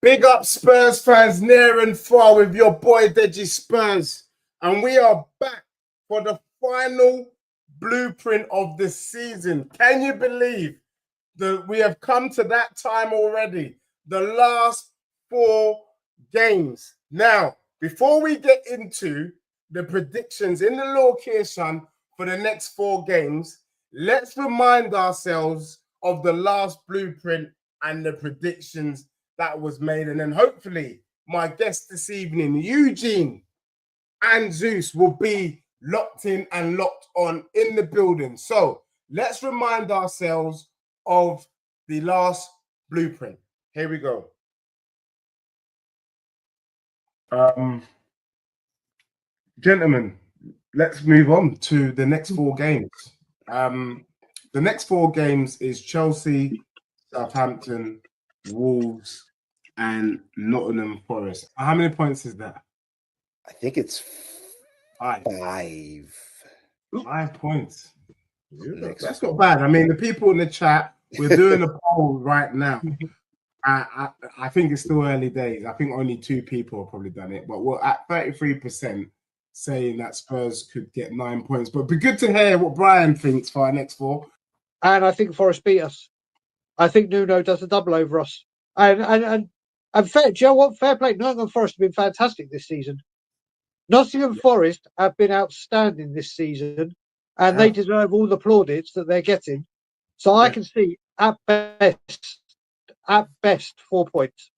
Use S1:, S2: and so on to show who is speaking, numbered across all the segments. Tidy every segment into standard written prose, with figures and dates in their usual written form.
S1: Big up Spurs fans near and far with your boy Deji Spurs. And we are back for the final blueprint of the season. Can you believe that we have come to that time already? The last 4 games. Now, before we get into the predictions in the location for the next 4 games, let's remind ourselves of the last blueprint and the predictions that was made. And then hopefully my guests this evening, Eugene and Zeus, will be locked in and locked on in the building. So let's remind ourselves of the last blueprint. Here we go. Gentlemen, let's move on to the next 4 games. The next 4 games is Chelsea, Southampton, Wolves, and Nottingham Forest. How many points is that?
S2: I think it's 5.
S1: 5 points. That's not bad. I mean, the people in the chat, we're doing a poll right now. I think it's still early days. I think only 2 people have probably done it, but we're at 33% saying that Spurs could get 9 points. But it'd be good to hear what Brian thinks for our next 4.
S3: And I think Forest beat us. I think Nuno does a double over us. And fair, do you know what? Fair play. Nottingham Forest have been fantastic this season. Nottingham Forest have been outstanding this season, and they deserve all the plaudits that they're getting. So I can see at best 4 points.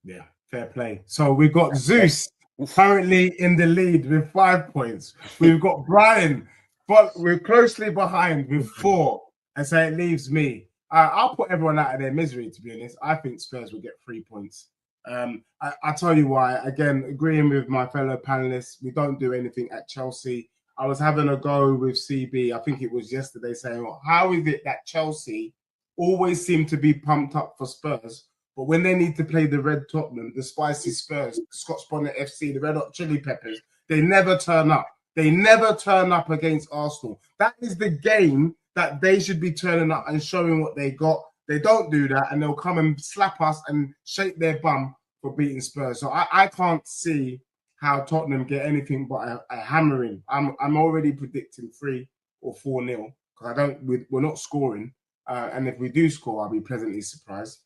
S1: Yeah, fair play. So we've got Zeus currently in the lead with 5 points. We've got Brian, but we're closely behind with 4. And so it leaves me. I'll put everyone out of their misery, to be honest. I think Spurs will get 3 points. I'll tell you why. Again, agreeing with my fellow panelists, we don't do anything at Chelsea. I was having a go with CB, I think it was yesterday, saying, well, how is it that Chelsea always seem to be pumped up for Spurs, but when they need to play the Red Tottenham, the Spicy Spurs, the Scotch Bonnet FC, the Red Hot Chili Peppers, they never turn up. They never turn up against Arsenal. That is the game that they should be turning up and showing what they got. They don't do that, and they'll come and slap us and shake their bum for beating Spurs. So I can't see how Tottenham get anything but a hammering. I'm already predicting 3 or 4-0 because we're not scoring. And if we do score, I'll be pleasantly surprised.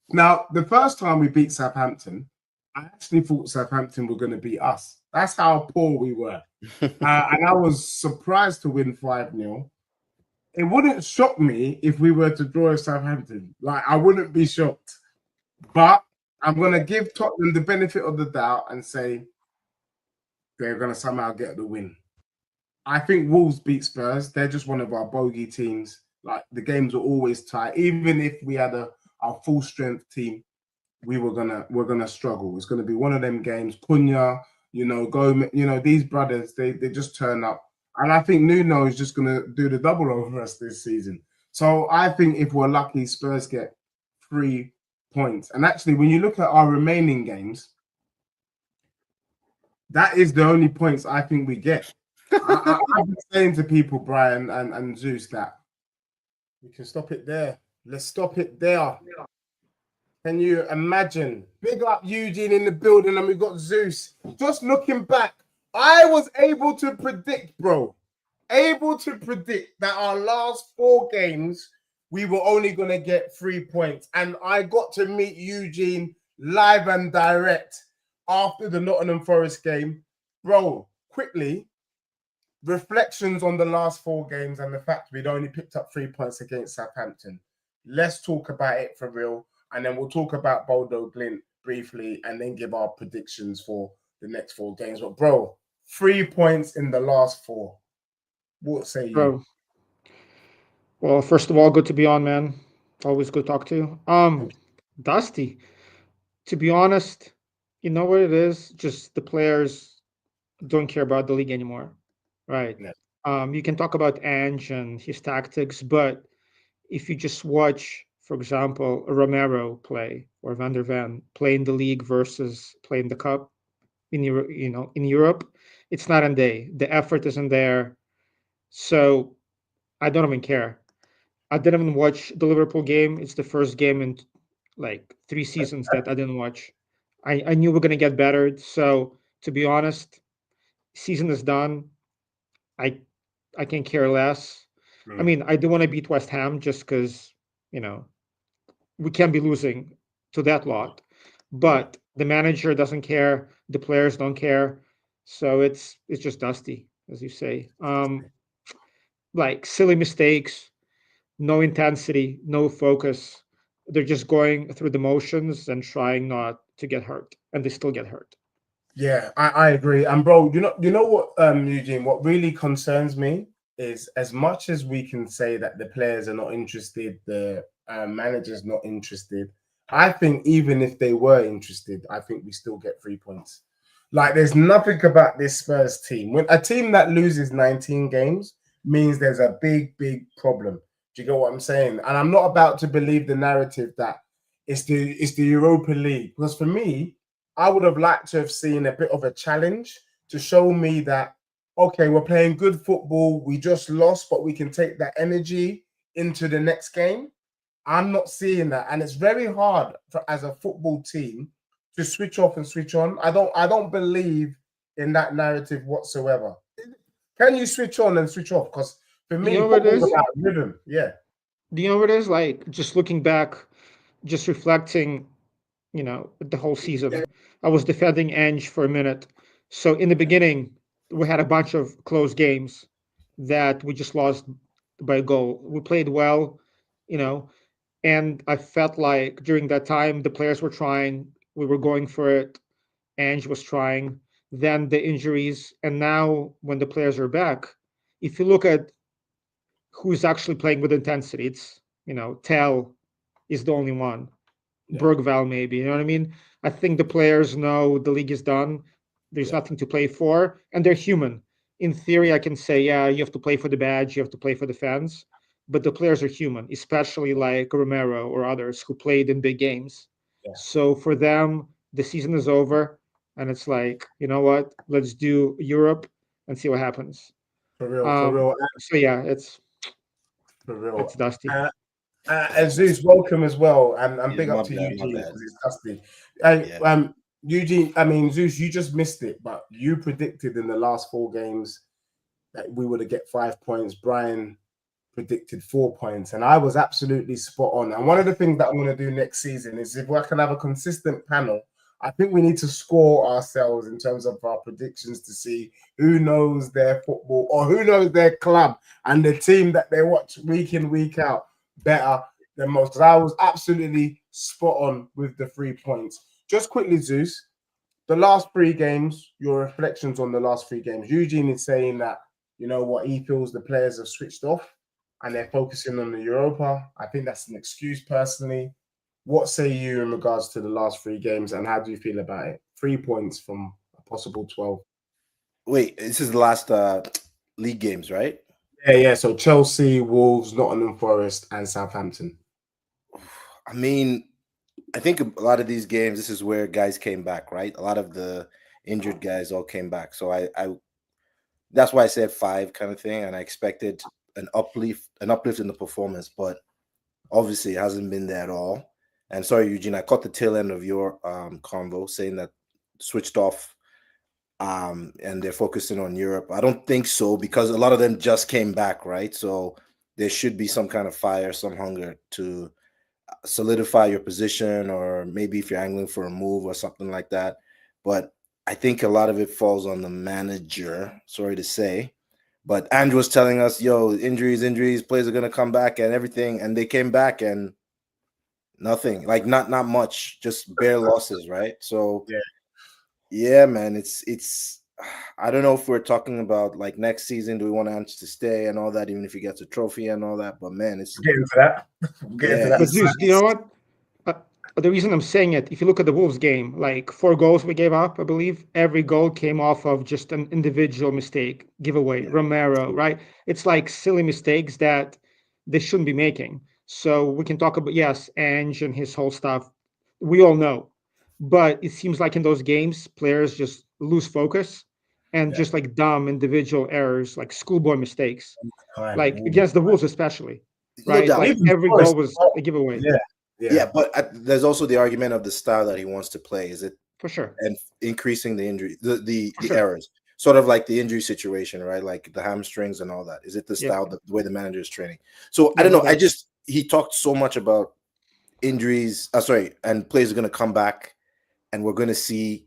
S1: Now, the first time we beat Southampton, I actually thought Southampton were going to beat us. That's how poor we were. And I was surprised to win 5-0. It wouldn't shock me if we were to draw Southampton. Like, I wouldn't be shocked. But I'm going to give Tottenham the benefit of the doubt and say they're going to somehow get the win. I think Wolves beat Spurs. They're just one of our bogey teams. Like, the games were always tight. Even if we had our full strength team, we're gonna struggle. It's gonna be one of them games. Cunha, these brothers, they just turn up. And I think Nuno is just gonna do the double over us this season. So I think if we're lucky, Spurs get 3 points. And actually, when you look at our remaining games, that is the only points I think we get. I've been saying to people, Brian and Zeus, that we can stop it there. Let's stop it there. Can you imagine? Big up Eugene in the building, and we've got Zeus. Just looking back, I was able to predict, that our last 4 games, we were only going to get 3 points. And I got to meet Eugene live and direct after the Nottingham Forest game. Bro, quickly, reflections on the last 4 games and the fact we'd only picked up 3 points against Southampton. Let's talk about it for real, and then we'll talk about Bodo Glimt briefly, and then give our predictions for the next 4 games. But bro, 3 points in the last 4. What say you?
S4: Bro. Well, first of all, good to be on, man. Always good to talk to you. Dusty. To be honest, you know what it is? Just the players don't care about the league anymore, right?
S1: Yeah.
S4: You can talk about Ange and his tactics, but if you just watch, for example, a Romero play or Van der Ven play in the league versus play in the cup in Europe, it's night and day. The effort isn't there. So I don't even care. I didn't even watch the Liverpool game. It's the first game in like 3 seasons that I didn't watch. I knew we're gonna get better. So to be honest, season is done. I I can care less. I mean, I do want to beat West Ham just because, you know, we can't be losing to that lot. But the manager doesn't care, the players don't care. So it's just dusty, as you say. Like silly mistakes, no intensity, no focus. They're just going through the motions and trying not to get hurt, and they still get hurt.
S1: Yeah, I agree. And bro, you know what, Eugene, what really concerns me is as much as we can say that the players are not interested, the manager's not interested. I think even if they were interested, I think we still get 3 points. Like there's nothing about this Spurs team. When a team that loses 19 games means there's a big problem. Do you get what I'm saying? And I'm not about to believe the narrative that it's the Europa League. Because for me, I would have liked to have seen a bit of a challenge to show me that, okay, we're playing good football. We just lost, but we can take that energy into the next game. I'm not seeing that. And it's very hard as a football team to switch off and switch on. I don't believe in that narrative whatsoever. Can you switch on and switch off? Because for me,
S4: You know what it
S1: football's
S4: is?
S1: about rhythm. Yeah.
S4: Do you know what it is? Like just looking back, just reflecting, you know, the whole season. I was defending Ange for a minute. So in the beginning, we had a bunch of close games that we just lost by a goal. We played well, you know, and I felt like during that time the players were trying, we were going for it, Ange was trying, then the injuries, and now when the players are back, if you look at who's actually playing with intensity, it's, you know, Tell is the only one.
S1: Yeah.
S4: Bergval, maybe. You know what I mean? I think the players know the league is done. There's nothing to play for, and they're human. In theory, I can say, yeah, you have to play for the badge, you have to play for the fans, but the players are human, especially like Romero or others who played in big games.
S1: Yeah.
S4: So for them, the season is over, and it's like, you know what? Let's do Europe and see what happens.
S1: For real.
S4: So yeah,
S1: For real.
S4: it's dusty.
S1: Zeus, welcome as well, and
S2: Yeah,
S1: big
S2: my
S1: up to
S2: bad, my
S1: Eugene
S2: bad.
S1: because it's dusty.
S2: Yeah.
S1: Eugene, I mean Zeus, you just missed it, but you predicted in the last 4 games that we would get 5 points. Brian predicted 4 points, and I was absolutely spot on. And one of the things that I'm going to do next season is if I can have a consistent panel, I think we need to score ourselves in terms of our predictions to see who knows their football or who knows their club and the team that they watch week in, week out better than most. Because I was absolutely spot on with the 3 points. Just quickly, Zeus, the last 3 games, your reflections on the last 3 games. Eugene is saying that, you know what, he feels the players have switched off and they're focusing on the Europa. I think that's an excuse personally. What say you in regards to the last 3 games and how do you feel about it? 3 points from a possible 12.
S2: Wait, this is the last league games, right?
S1: Yeah. So Chelsea, Wolves, Nottingham Forest, and Southampton.
S2: I mean, I think a lot of these games, this is where guys came back, right? A lot of the injured guys all came back. So I that's why I said 5 kind of thing, and I expected an uplift in the performance, but obviously it hasn't been there at all. And sorry, Eugene, I caught the tail end of your convo saying that switched off and they're focusing on Europe. I don't think so because a lot of them just came back, right? So there should be some kind of fire, some hunger to solidify your position, or maybe if you're angling for a move or something like that. But I think a lot of it falls on the manager, sorry to say. But Andrew was telling us, yo, injuries, players are going to come back and everything. And they came back and nothing, like not much, just bare losses, right? So yeah, man, it's I don't know if we're talking about like next season, do we want Ange to stay and all that, even if he gets a trophy and all that? But man, it's
S1: Get into that.
S4: But Zeus, do you know what? The reason I'm saying it, if you look at the Wolves game, like 4 goals we gave up, I believe every goal came off of just an individual mistake, giveaway, Romero, right? It's like silly mistakes that they shouldn't be making. So we can talk about, yes, Ange and his whole stuff. We all know. But it seems like in those games, players just lose focus and just like dumb individual errors, like schoolboy mistakes, like against the Wolves especially,
S2: no
S4: right?
S2: doubt.
S4: Like
S1: Even
S4: every
S1: Forest,
S4: goal was a giveaway.
S1: Yeah.
S2: Yeah, but there's also the argument of the style that he wants to play. Is it
S4: for sure,
S2: and increasing the injury, the
S4: sure.
S2: errors, sort of like the injury situation, right? Like the hamstrings and all that. Is it the style, the way the manager is training? So I don't know. He talked so much about injuries. And players are going to come back, and we're going to see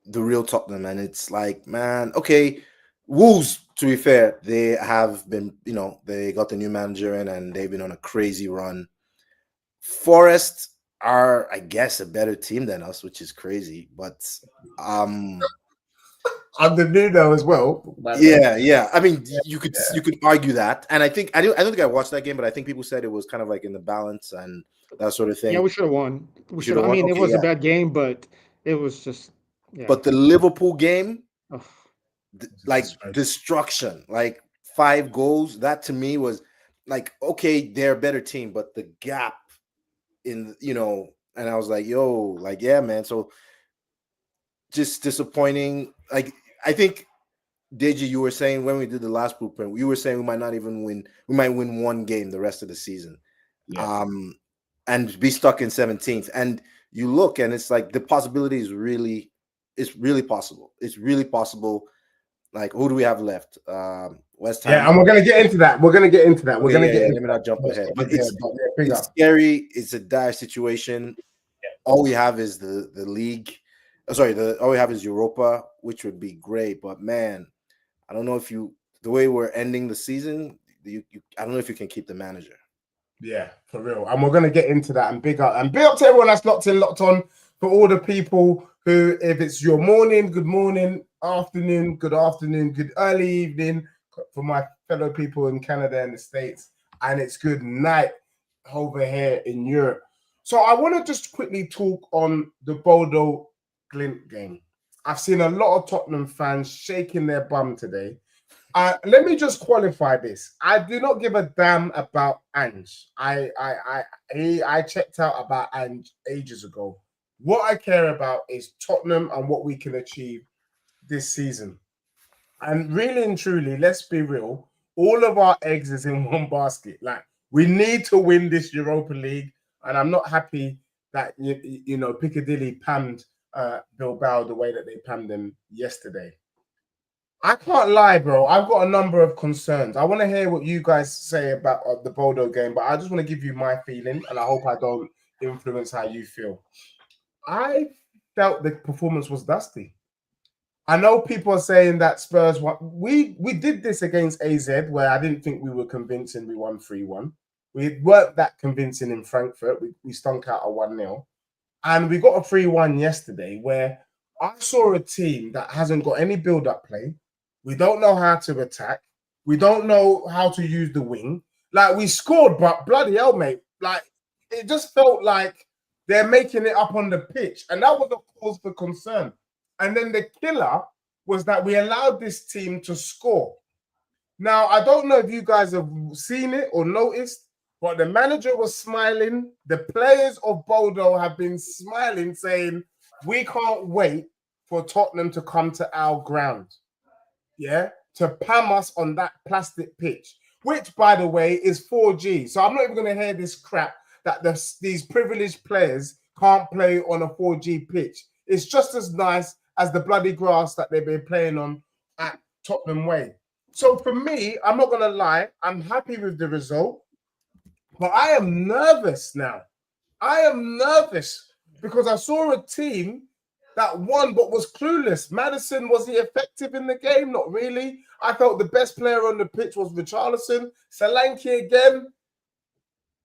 S2: the real Tottenham. And it's like, man, okay, Wolves. To be fair, they have been, they got the new manager in, and they've been on a crazy run. Forest are, I guess, a better team than us, which is crazy. But
S1: under Nuno as well.
S2: Yeah. I mean, you could argue that, and I don't think I watched that game, but I think people said it was kind of like in the balance and that sort of thing.
S4: Yeah, we should have won. We should. I mean, it was a bad game, but it was just. Yeah.
S2: But the Liverpool game, like destruction, like 5 goals. That to me was like, okay, they're a better team, but the gap in, and I was like, yo, like, yeah, man. So just disappointing. Like, I think, Deji, you were saying when we did the last blueprint, you were saying we might not even win. We might win 1 game the rest of the season, and be stuck in 17th. And you look, and it's like the possibility is really possible. It's really possible. Like, who do we have left? West Ham.
S1: Yeah, and we're gonna get into that. We're gonna get into that. We're gonna get.
S2: Let me not jump ahead. But it's scary. It's a dire situation.
S1: Yeah.
S2: All we have is the league. All we have is Europa, which would be great. But man, I don't know if the way we're ending the season, I don't know if you can keep the manager.
S1: Yeah, for real. And we're gonna get into that. And big up to everyone that's locked on. For all the people who, if it's your morning, good morning, afternoon, good early evening, for my fellow people in Canada and the States, and it's good night over here in Europe. So I want to just quickly talk on the Bodo Glimt game. I've seen a lot of Tottenham fans shaking their bum today. Let me just qualify this. I do not give a damn about Ange. I checked out about Ange ages ago. What I care about is Tottenham and what we can achieve this season. And really and truly, let's be real, all of our eggs is in one basket. Like, we need to win this Europa League. And I'm not happy that, Piccadilly panned Bilbao the way that they panned them yesterday. I can't lie, bro. I've got a number of concerns. I want to hear what you guys say about the Bodo game, but I just want to give you my feeling, and I hope I don't influence how you feel. I felt the performance was dusty. I know people are saying that Spurs won. We did this against AZ, where I didn't think we were convincing. We won 3-1. We weren't that convincing in Frankfurt. We stunk out a 1-0. And we got a 3-1 yesterday, where I saw a team that hasn't got any build-up play. We don't know how to attack. We don't know how to use the wing. Like, we scored, but bloody hell, mate. Like, it just felt like they're making it up on the pitch. And that was a cause for concern. And then the killer was that we allowed this team to score. Now, I don't know if you guys have seen it or noticed, but the manager was smiling. The players of Bodo have been smiling, saying, we can't wait for Tottenham to come to our ground. Yeah, to pam us on that plastic pitch, which, by the way, is 4G. So I'm not even going to hear this crap that these privileged players can't play on a 4G pitch. It's just as nice as the bloody grass that they've been playing on at Tottenham Way. So for me, I'm not going to lie, I'm happy with the result, but I am nervous now. I am nervous because I saw a team that won but was clueless. Maddison, was he effective in the game? Not really. I felt the best player on the pitch was Richarlison. Solanke again.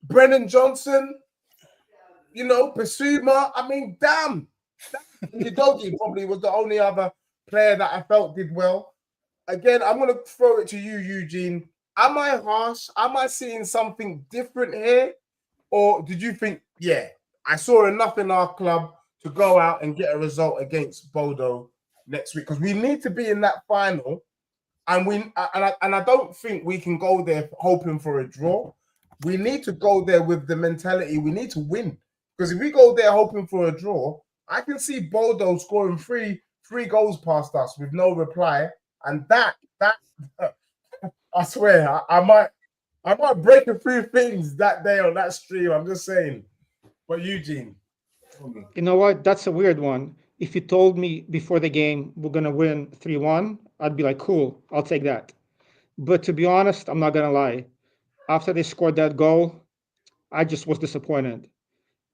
S1: Brennan Johnson. Basuma. I mean, damn. Udogie probably was the only other player that I felt did well. Again, I'm going to throw it to you, Eugene. Am I harsh? Am I seeing something different here? Or did you think, yeah, I saw enough in our club to go out and get a result against Bodo next week? Because we need to be in that final, and I don't think we can go there hoping for a draw. We need to go there with the mentality we need to win. Because if we go there hoping for a draw, I can see Bodo scoring three goals past us with no reply, and that I swear I might break a few things that day on that stream. I'm just saying. But Eugene,
S4: You know what? That's a weird one. If you told me before the game we're gonna win 3-1, I'd be like, cool, I'll take that. But to be honest, I'm not gonna lie. After they scored that goal, I just was disappointed.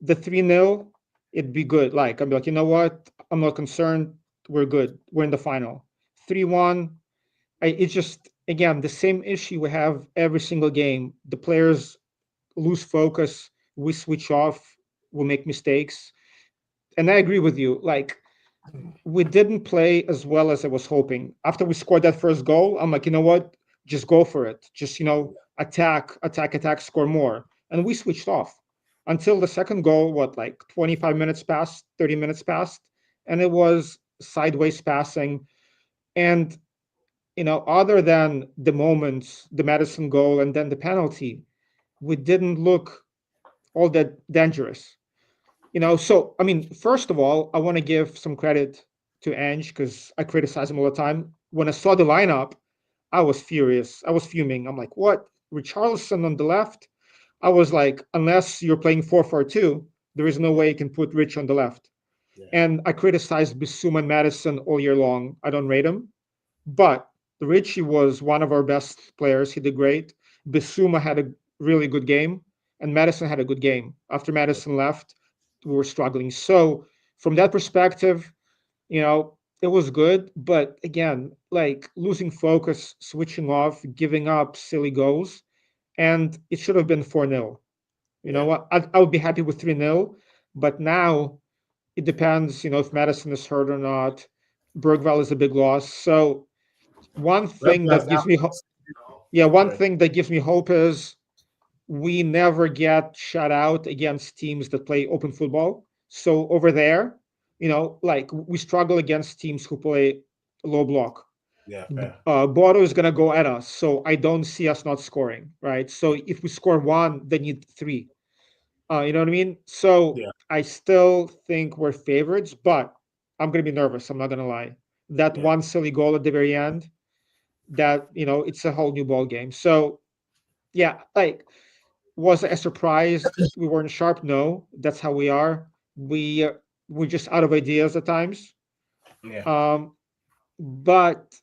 S4: The 3-0, it'd be good. Like, I'd be like, you know what? I'm not concerned. We're good. We're in the final. 3-1, it's just, again, the same issue we have every single game. The players lose focus, we switch off, we make mistakes. And I agree with you. Like, we didn't play as well as I was hoping. After we scored that first goal, I'm like, you know what? Just go for it. Just, attack, score more. And we switched off until the second goal, what, like 25 minutes passed, 30 minutes passed, and it was sideways passing. And, other than the moments, the Madison goal and then the penalty, we didn't look all that dangerous. So I mean, first of all, I want to give some credit to Ange because I criticize him all the time. When I saw the lineup, I was furious. I was fuming. I'm like, what? Richarlison on the left? I was like, unless you're playing 4-4-2, there is no way you can put Rich on the left.
S1: Yeah.
S4: And I criticized Bissouma and Madison all year long. I don't rate him. But Richie was one of our best players. He did great. Bissouma had a really good game, and Madison had a good game. After Madison left, we were struggling. So from that perspective, it was good. But again, like losing focus, switching off, giving up silly goals, and it should have been 4-0. You know what? I would be happy with 3-0, but now it depends, if Madison is hurt or not. Bergvall is a big loss. So one thing
S1: Bergvall's
S4: that gives
S1: out.
S4: me one
S1: Sorry.
S4: thing that gives me hope is we never get shut out against teams that play open football. So over there, like we struggle against teams who play low block.
S1: Yeah, fair.
S4: Bodo is going to go at us, so I don't see us not scoring, right? So if we score one, they need three. You know what I mean? So
S1: Yeah.
S4: I still think we're favorites, but I'm going to be nervous. I'm not going to lie. That
S1: Yeah.
S4: one silly goal at the very end, that it's a whole new ball game. So yeah, like, was I surprised we weren't sharp? No, that's how we are. We're just out of ideas at times.
S1: Yeah.
S4: But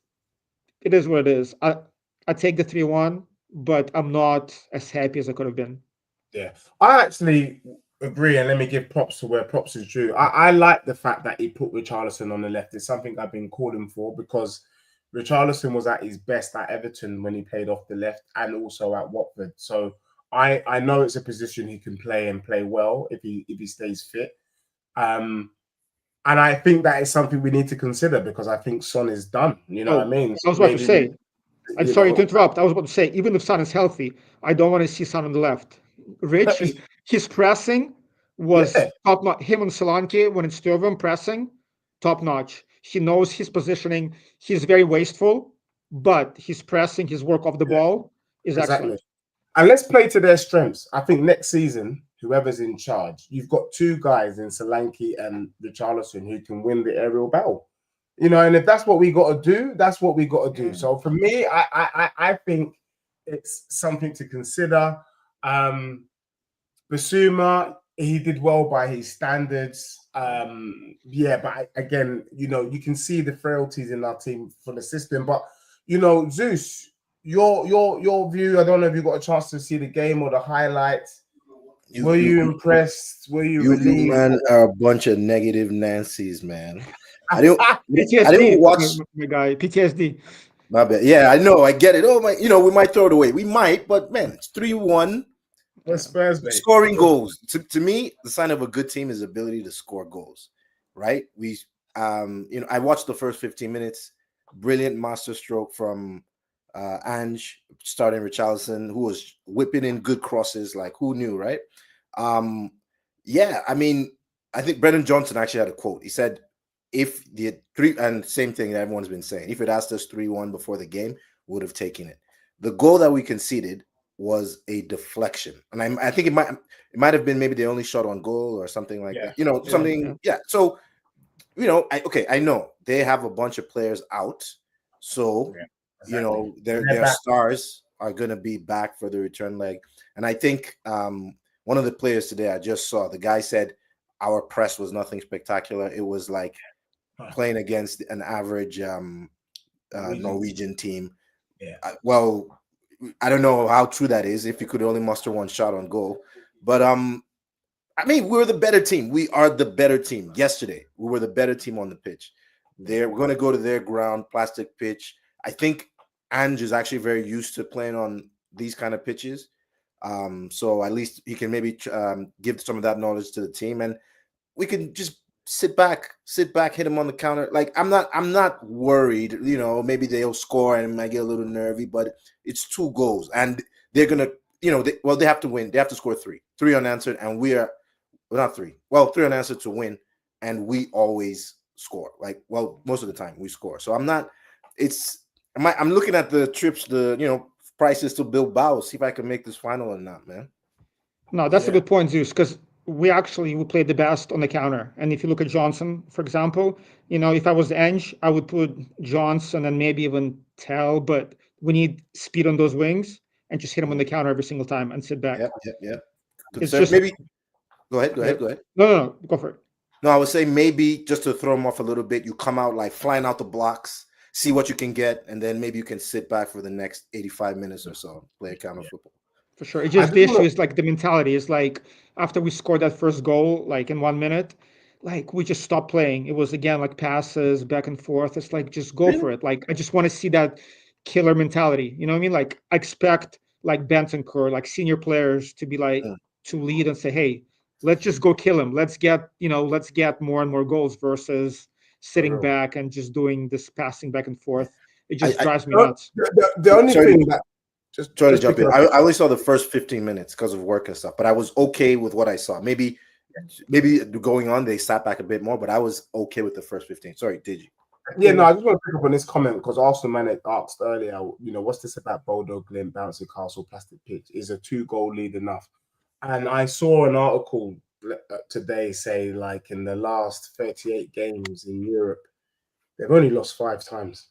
S4: it is what it is. I take the 3-1, but I'm not as happy as I could have been.
S1: Yeah, I actually agree, and let me give props to where props is due. I like the fact that he put Richarlison on the left. It's something I've been calling for because Richarlison was at his best at Everton when he played off the left and also at Watford. So I know it's a position he can play and play well if he stays fit. And I think that is something we need to consider because I think Son is done. You know what I mean?
S4: I was about to say, I'm
S1: you
S4: sorry
S1: know,
S4: to interrupt. I was about to say, even if Son is healthy, I don't want to see Son on the left. Rich, his pressing was
S1: yeah,
S4: top notch. Him and Solanke, when it's two of them pressing, top notch. He knows his positioning. He's very wasteful, but his pressing, his work off the ball is
S1: exactly.
S4: excellent.
S1: And let's play to their strengths. I think next season, whoever's in charge, you've got two guys in Solanke and Richarlison who can win the aerial battle. And if that's what we got to do, that's what we got to do. So for me, I think it's something to consider. Basuma, he did well by his standards. But again, you can see the frailties in our team for the system. But Zeus, your view. I don't know if you got a chance to see the game or the highlights. Were you impressed? Were you relieved?
S2: You man are a bunch of negative Nancy's, man. I
S4: PTSD,
S2: didn't watch.
S4: my guy. PTSD.
S2: My bad. Yeah, I know. I get it. Oh my, we might throw it away. We might, but man, it's 3-1.
S1: We're Spurs, mate.
S2: Scoring goals. To me, the sign of a good team is ability to score goals. Right? I watched the first 15 minutes. Brilliant masterstroke from Ange, starting Richarlison, who was whipping in good crosses. Like, who knew, right? I mean, I think Brendan Johnson actually had a quote. He said, if the three, and same thing that everyone's been saying, if it asked us 3-1 before the game, we would have taken it. The goal that we conceded was a deflection. And I think it might have been maybe the only shot on goal or something like that. Something. Yeah. So, I know they have a bunch of players out. So,
S1: exactly.
S2: their stars are going to be back for the return leg. And I think one of the players today I just saw, the guy said our press was nothing spectacular. It was like playing against an average Norwegian team.
S1: Yeah.
S2: Well, I don't know how true that is if you could only muster one shot on goal. But I mean, we're the better team. We are the better team. Yesterday, we were the better team on the pitch. We're going to go to their ground, plastic pitch. I think Ange is actually very used to playing on these kind of pitches. So at least he can maybe give some of that knowledge to the team, and we can just sit back, hit them on the counter. Like I'm not worried. You know, maybe they'll score and I might get a little nervy, but it's 2 goals, and they're gonna, they have to win. They have to score three unanswered, and we are not 3. Well, 3 unanswered to win, and we always score. Like, well, most of the time we score. So I'm not. I'm looking at the trips, prices to Bilbao. See if I can make this final or not, man.
S4: No, that's a good point, Zeus, because we played the best on the counter. And if you look at Johnson, for example, if I was Ange, I would put Johnson and maybe even Tell, but we need speed on those wings and just hit them on the counter every single time and sit back.
S2: Yep.
S4: It's just
S2: maybe. Go ahead.
S4: No, go for it.
S2: No, I would say maybe just to throw them off a little bit, you come out like flying out the blocks, see what you can get, and then maybe you can sit back for the next 85 minutes or so, play a counter football.
S4: For sure. It's just the issue is like the mentality is like after we scored that first goal, like in 1 minute, like we just stopped playing. It was again like passes back and forth. It's like just go for it. Like I just want to see that killer mentality. You know what I mean? Like I expect like Bentancur, like senior players to be like to lead and say, hey, let's just go kill him. Let's get more and more goals versus sitting back and just doing this passing back and forth. It just drives me nuts.
S1: The only thing that
S2: just try to jump in. I only saw the first 15 minutes because of work and stuff, but I was okay with what I saw. Maybe going on, they sat back a bit more, but I was okay with the first 15. Sorry, did you?
S1: Yeah, no, I just want to pick up on this comment because Arsenal man asked earlier, what's this about Bodo Glimt, bouncy castle, plastic pitch? Is a 2-goal lead enough? And I saw an article today say, like, in the last 38 games in Europe, they've only lost 5 times,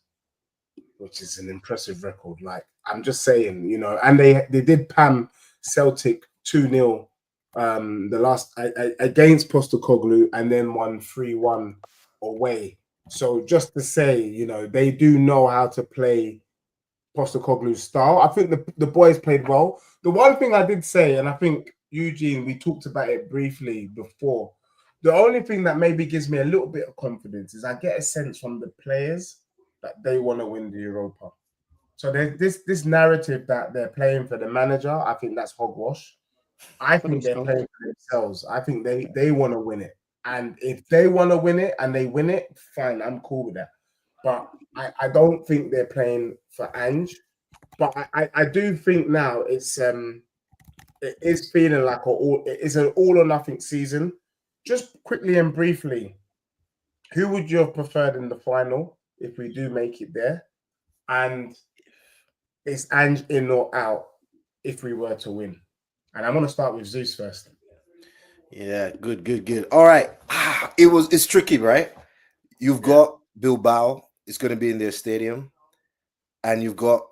S1: which is an impressive record. Like, I'm just saying, and they did Pam Celtic 2-0 the last against Postecoglou and then won 3-1 away. So just to say, they do know how to play Postecoglou's style. I think the boys played well. The one thing I did say, and I think Eugene, we talked about it briefly before, the only thing that maybe gives me a little bit of confidence is I get a sense from the players that they want to win the Europa. So there's this narrative that they're playing for the manager. I think that's hogwash. I think they're playing for themselves. I think they want to win it. And if they want to win it and they win it, fine, I'm cool with that. But I don't think they're playing for Ange. But I do think now it is feeling like it's an all or nothing season. Just quickly and briefly, who would you have preferred in the final if we do make it there? And is Ange in or out if we were to win? And I'm going to start with Zeus first.
S2: Yeah, good. All right. It's tricky, right? You've got Bilbao. It's going to be in their stadium. And you've got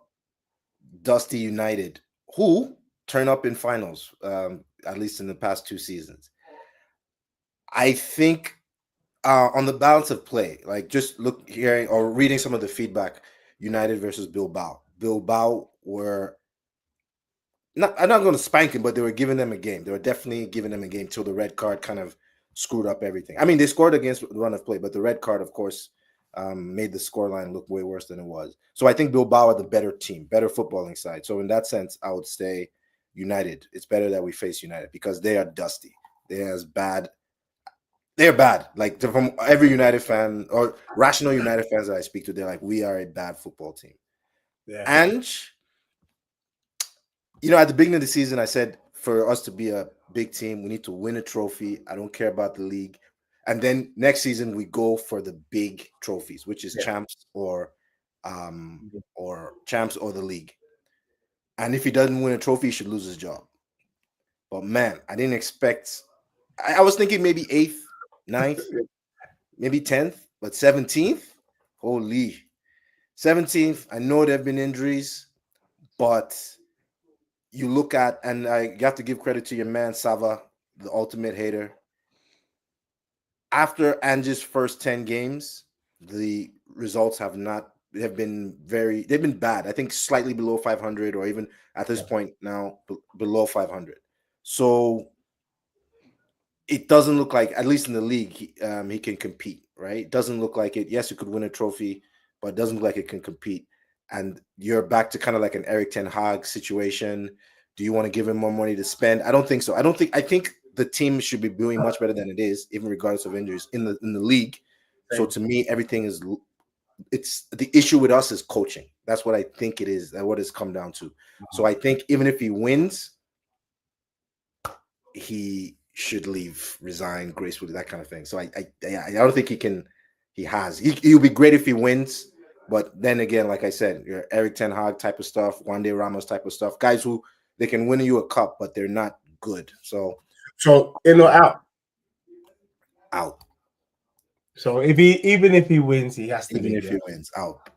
S2: Dusty United, who turn up in finals, at least in the past 2 seasons. I think on the balance of play, like just hearing or reading some of the feedback, United versus Bilbao. Bilbao were I'm not going to spank him, but they were giving them a game. They were definitely giving them a game till the red card kind of screwed up everything. I mean, they scored against the run of play, but the red card, of course, made the scoreline look way worse than it was. So I think Bilbao are the better team, better footballing side. So in that sense, I would say United. It's better that we face United because they are dusty. They're bad. Like from every United fan or rational United fans that I speak to, they're like, we are a bad football team.
S1: Yeah.
S2: And at the beginning of the season, I said for us to be a big team, we need to win a trophy. I don't care about the league. And then next season, we go for the big trophies, which is champs or the league. And if he doesn't win a trophy, he should lose his job. But man, I didn't expect. I was thinking maybe 8th, 9th, maybe 10th, but 17th. Holy, 17th. I know there have been injuries, but you look at, and you have to give credit to your man Sava, the ultimate hater. After Ange's first 10 games, the results have been bad. I think slightly below 500, or even at this point now below 500. So it doesn't look like, at least in the league, he can compete, right? It doesn't look like it. Yes, it could win a trophy, but it doesn't look like it can compete. And you're back to kind of like an Eric Ten Hag situation. Do you want to give him more money to spend? I don't think so. I think the team should be doing much better than it is, even regardless of injuries in the league. So to me, everything is, it's the issue with us is coaching. That's what I think it is. That's what it's come down to. So I think even if he wins, he should leave, resign gracefully, that kind of thing. So I don't think he'll be great if he wins, but then again, like I said, your Eric Ten Hag type of stuff, Juande Ramos type of stuff, guys who they can win you a cup, but they're not good. So
S1: in or out?
S2: Out.
S1: So even if he wins, he has to
S2: even
S1: leave,
S2: if he wins, out.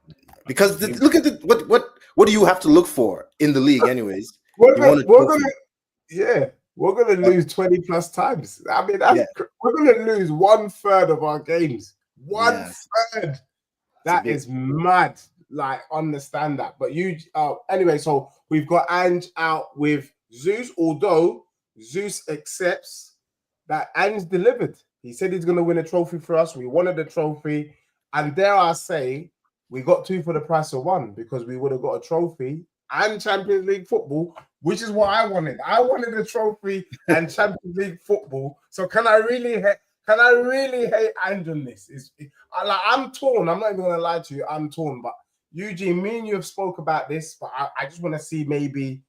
S2: Because look at what do you have to look for in the league, anyways?
S1: We're gonna lose 20 plus times. I mean, we're gonna lose 1/3 of our games. One third. That is mad. Like, understand that. But anyway, so we've got Ange out with Zeus, although Zeus accepts that Ange delivered. He said he's gonna win a trophy for us. We wanted a trophy, and dare I say, we got 2 for the price of 1, because we would have got a trophy and Champions League football, which is what I wanted. I wanted a trophy and Champions League football. So can I really hate Ange on this? I'm torn. I'm not even going to lie to you. I'm torn. But Eugene, me and you have spoke about this, but I just want to see, maybe,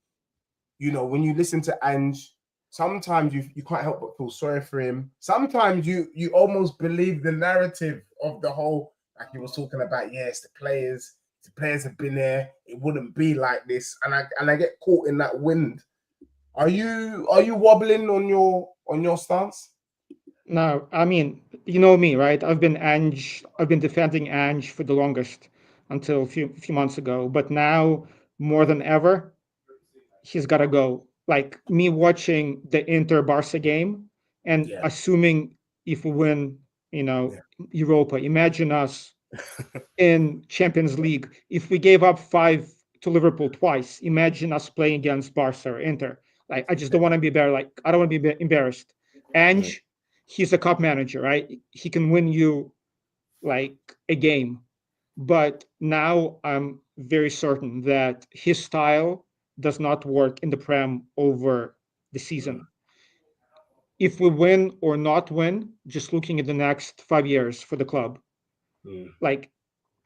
S1: when you listen to Ange, sometimes you can't help but feel sorry for him. Sometimes you almost believe the narrative of the whole, like he was talking about, yes, the players have been there. It wouldn't be like this, and I get caught in that wind. Are you wobbling on your stance?
S4: No, I mean, you know me, right? I've been defending Ange for the longest, until a few months ago. But now, more than ever, he's got to go. Like, me watching the Inter Barca game and assuming if we win, Europa, imagine us in Champions League. If we gave up 5 to Liverpool twice, imagine us playing against Barca or Inter. Like, I just don't want to be embarrassed. Like, I don't want to be embarrassed. Ange, he's a cup manager, right? He can win you like a game. But now I'm very certain that his style does not work in the Prem over the season. If we win or not win, just looking at the next 5 years for the club, like,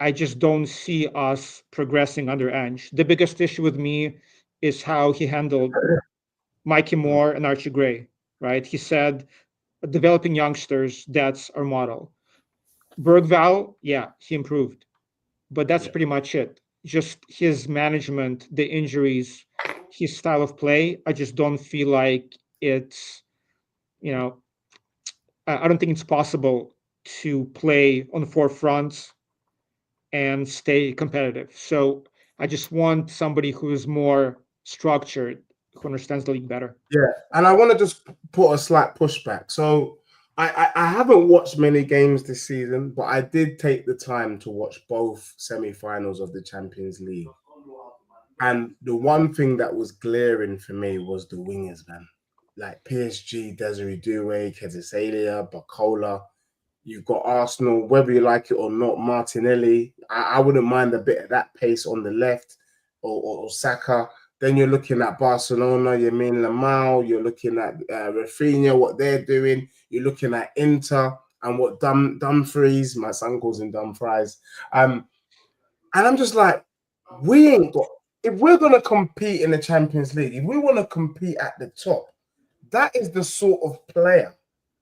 S4: I just don't see us progressing under Ange. The biggest issue with me is how he handled Mikey Moore and Archie Gray, right? He said, developing youngsters, that's our model. Bergval, he improved, but that's pretty much it. Just his management, the injuries, his style of play, I just don't feel like it's, I don't think it's possible to play on 4 fronts and stay competitive. So I just want somebody who is more structured, who understands the league better.
S1: Yeah, and I want to just put a slight pushback. So I haven't watched many games this season, but I did take the time to watch both semi-finals of the Champions League. And the one thing that was glaring for me was the wingers, man. Like PSG, Desiree Doué, Kezisalia, Bacola. You've got Arsenal, whether you like it or not, Martinelli. I wouldn't mind a bit of that pace on the left, or Saka. Then you're looking at Barcelona, you mean Lamau, you're looking at Rafinha, what they're doing. You're looking at Inter and what Dumfries, my son calls him Dumfries. And I'm just like, we ain't got, if we're going to compete in the Champions League, if we want to compete at the top, that is the sort of player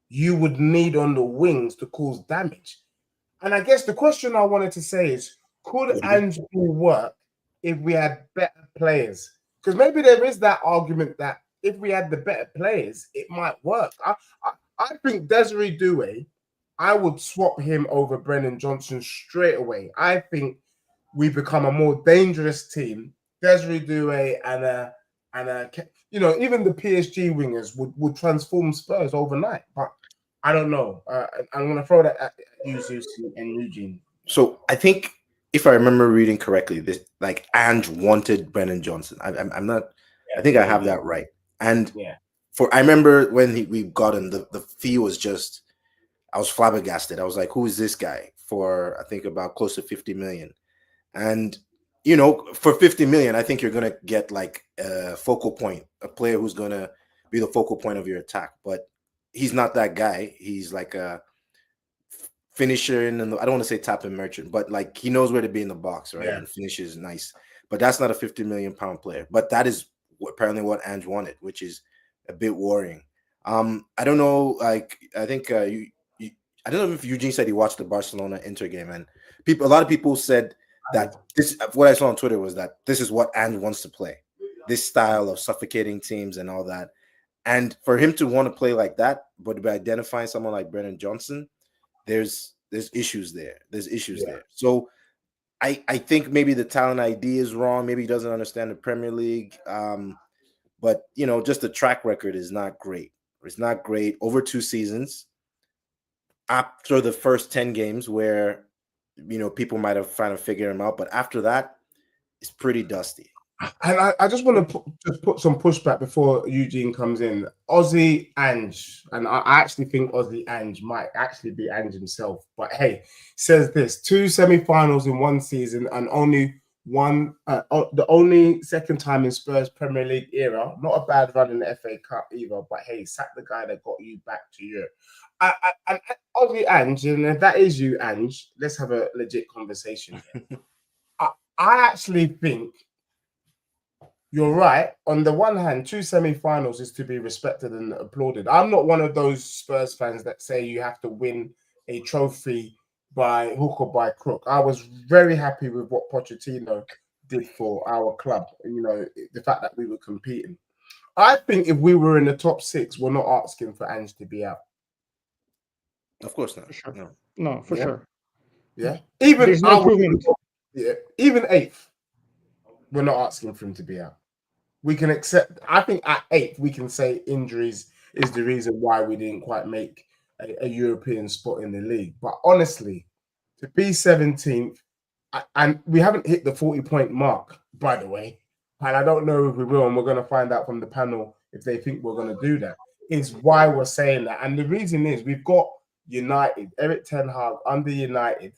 S1: you would need on the wings to cause damage. And I guess the question I wanted to say is, could Ange work if we had better players? Because maybe there is that argument that if we had the better players, it might work. I think Desiree Doué, I would swap him over Brennan Johnson straight away. I think we become a more dangerous team. Desiree Doué And even the PSG wingers would transform Spurs overnight. But I don't know. I'm going to throw that at you, Zeus and Eugene.
S2: So I think if I remember reading correctly, this like Ange wanted Brennan Johnson. I'm not. I think I have that right. And I remember when we got him, the fee was just. I was flabbergasted. I was like, "Who is this guy?" For I think about close to 50 million. And for 50 million, I think you're gonna get like a focal point, a player who's gonna be the focal point of your attack. But he's not that guy. He's like a finisher, and I don't want to say tap and merchant, but like he knows where to be in the box, right? And finishes nice. But that's not a 50 million pound player. But that is apparently what Ange wanted, which is a bit worrying. I don't know. Like I think I don't know if Eugene said he watched the Barcelona Inter game, and a lot of people said that what I saw on Twitter was that this is what Ange wants to play, this style of suffocating teams and all that. And for him to want to play like that, but by identifying someone like Brennan Johnson, there's issues there. There's issues there. So I think maybe the talent ID is wrong. Maybe he doesn't understand the Premier League. But just the track record is not great. It's not great over 2 seasons. After the first 10 games where people might have kind of figured him out, but after that it's pretty dusty.
S1: And I just want to put some pushback before Eugene comes in. Aussie Ange, and I actually think Aussie Ange might actually be Ange himself, but hey, says this: 2 semi-finals in 1 season and only one, the only second time in Spurs Premier League era. Not a bad run in the FA Cup either, but hey, sack the guy that got you back to Europe. And Aussie Ange, and if that is you, Ange, let's have a legit conversation. I actually think you're right. On the one hand, 2 semi-finals is to be respected and applauded. I'm not one of those Spurs fans that say you have to win a trophy by hook or by crook. I was very happy with what Pochettino did for our club. The fact that we were competing. I think if we were in the top 6, we're not asking for Ange to be out.
S2: Of course not.
S4: For sure. No, for sure.
S1: Yeah. Even
S4: there's no improvement.
S1: Even 8th, we're not asking for him to be out. We can accept. I think at 8th, we can say injuries is the reason why we didn't quite make a European spot in the league. But honestly, to be 17th, and we haven't hit the 40-point mark, by the way, and I don't know if we will, and we're going to find out from the panel if they think we're going to do that, is why we're saying that. And the reason is we've got United, Eric Ten Hag under United.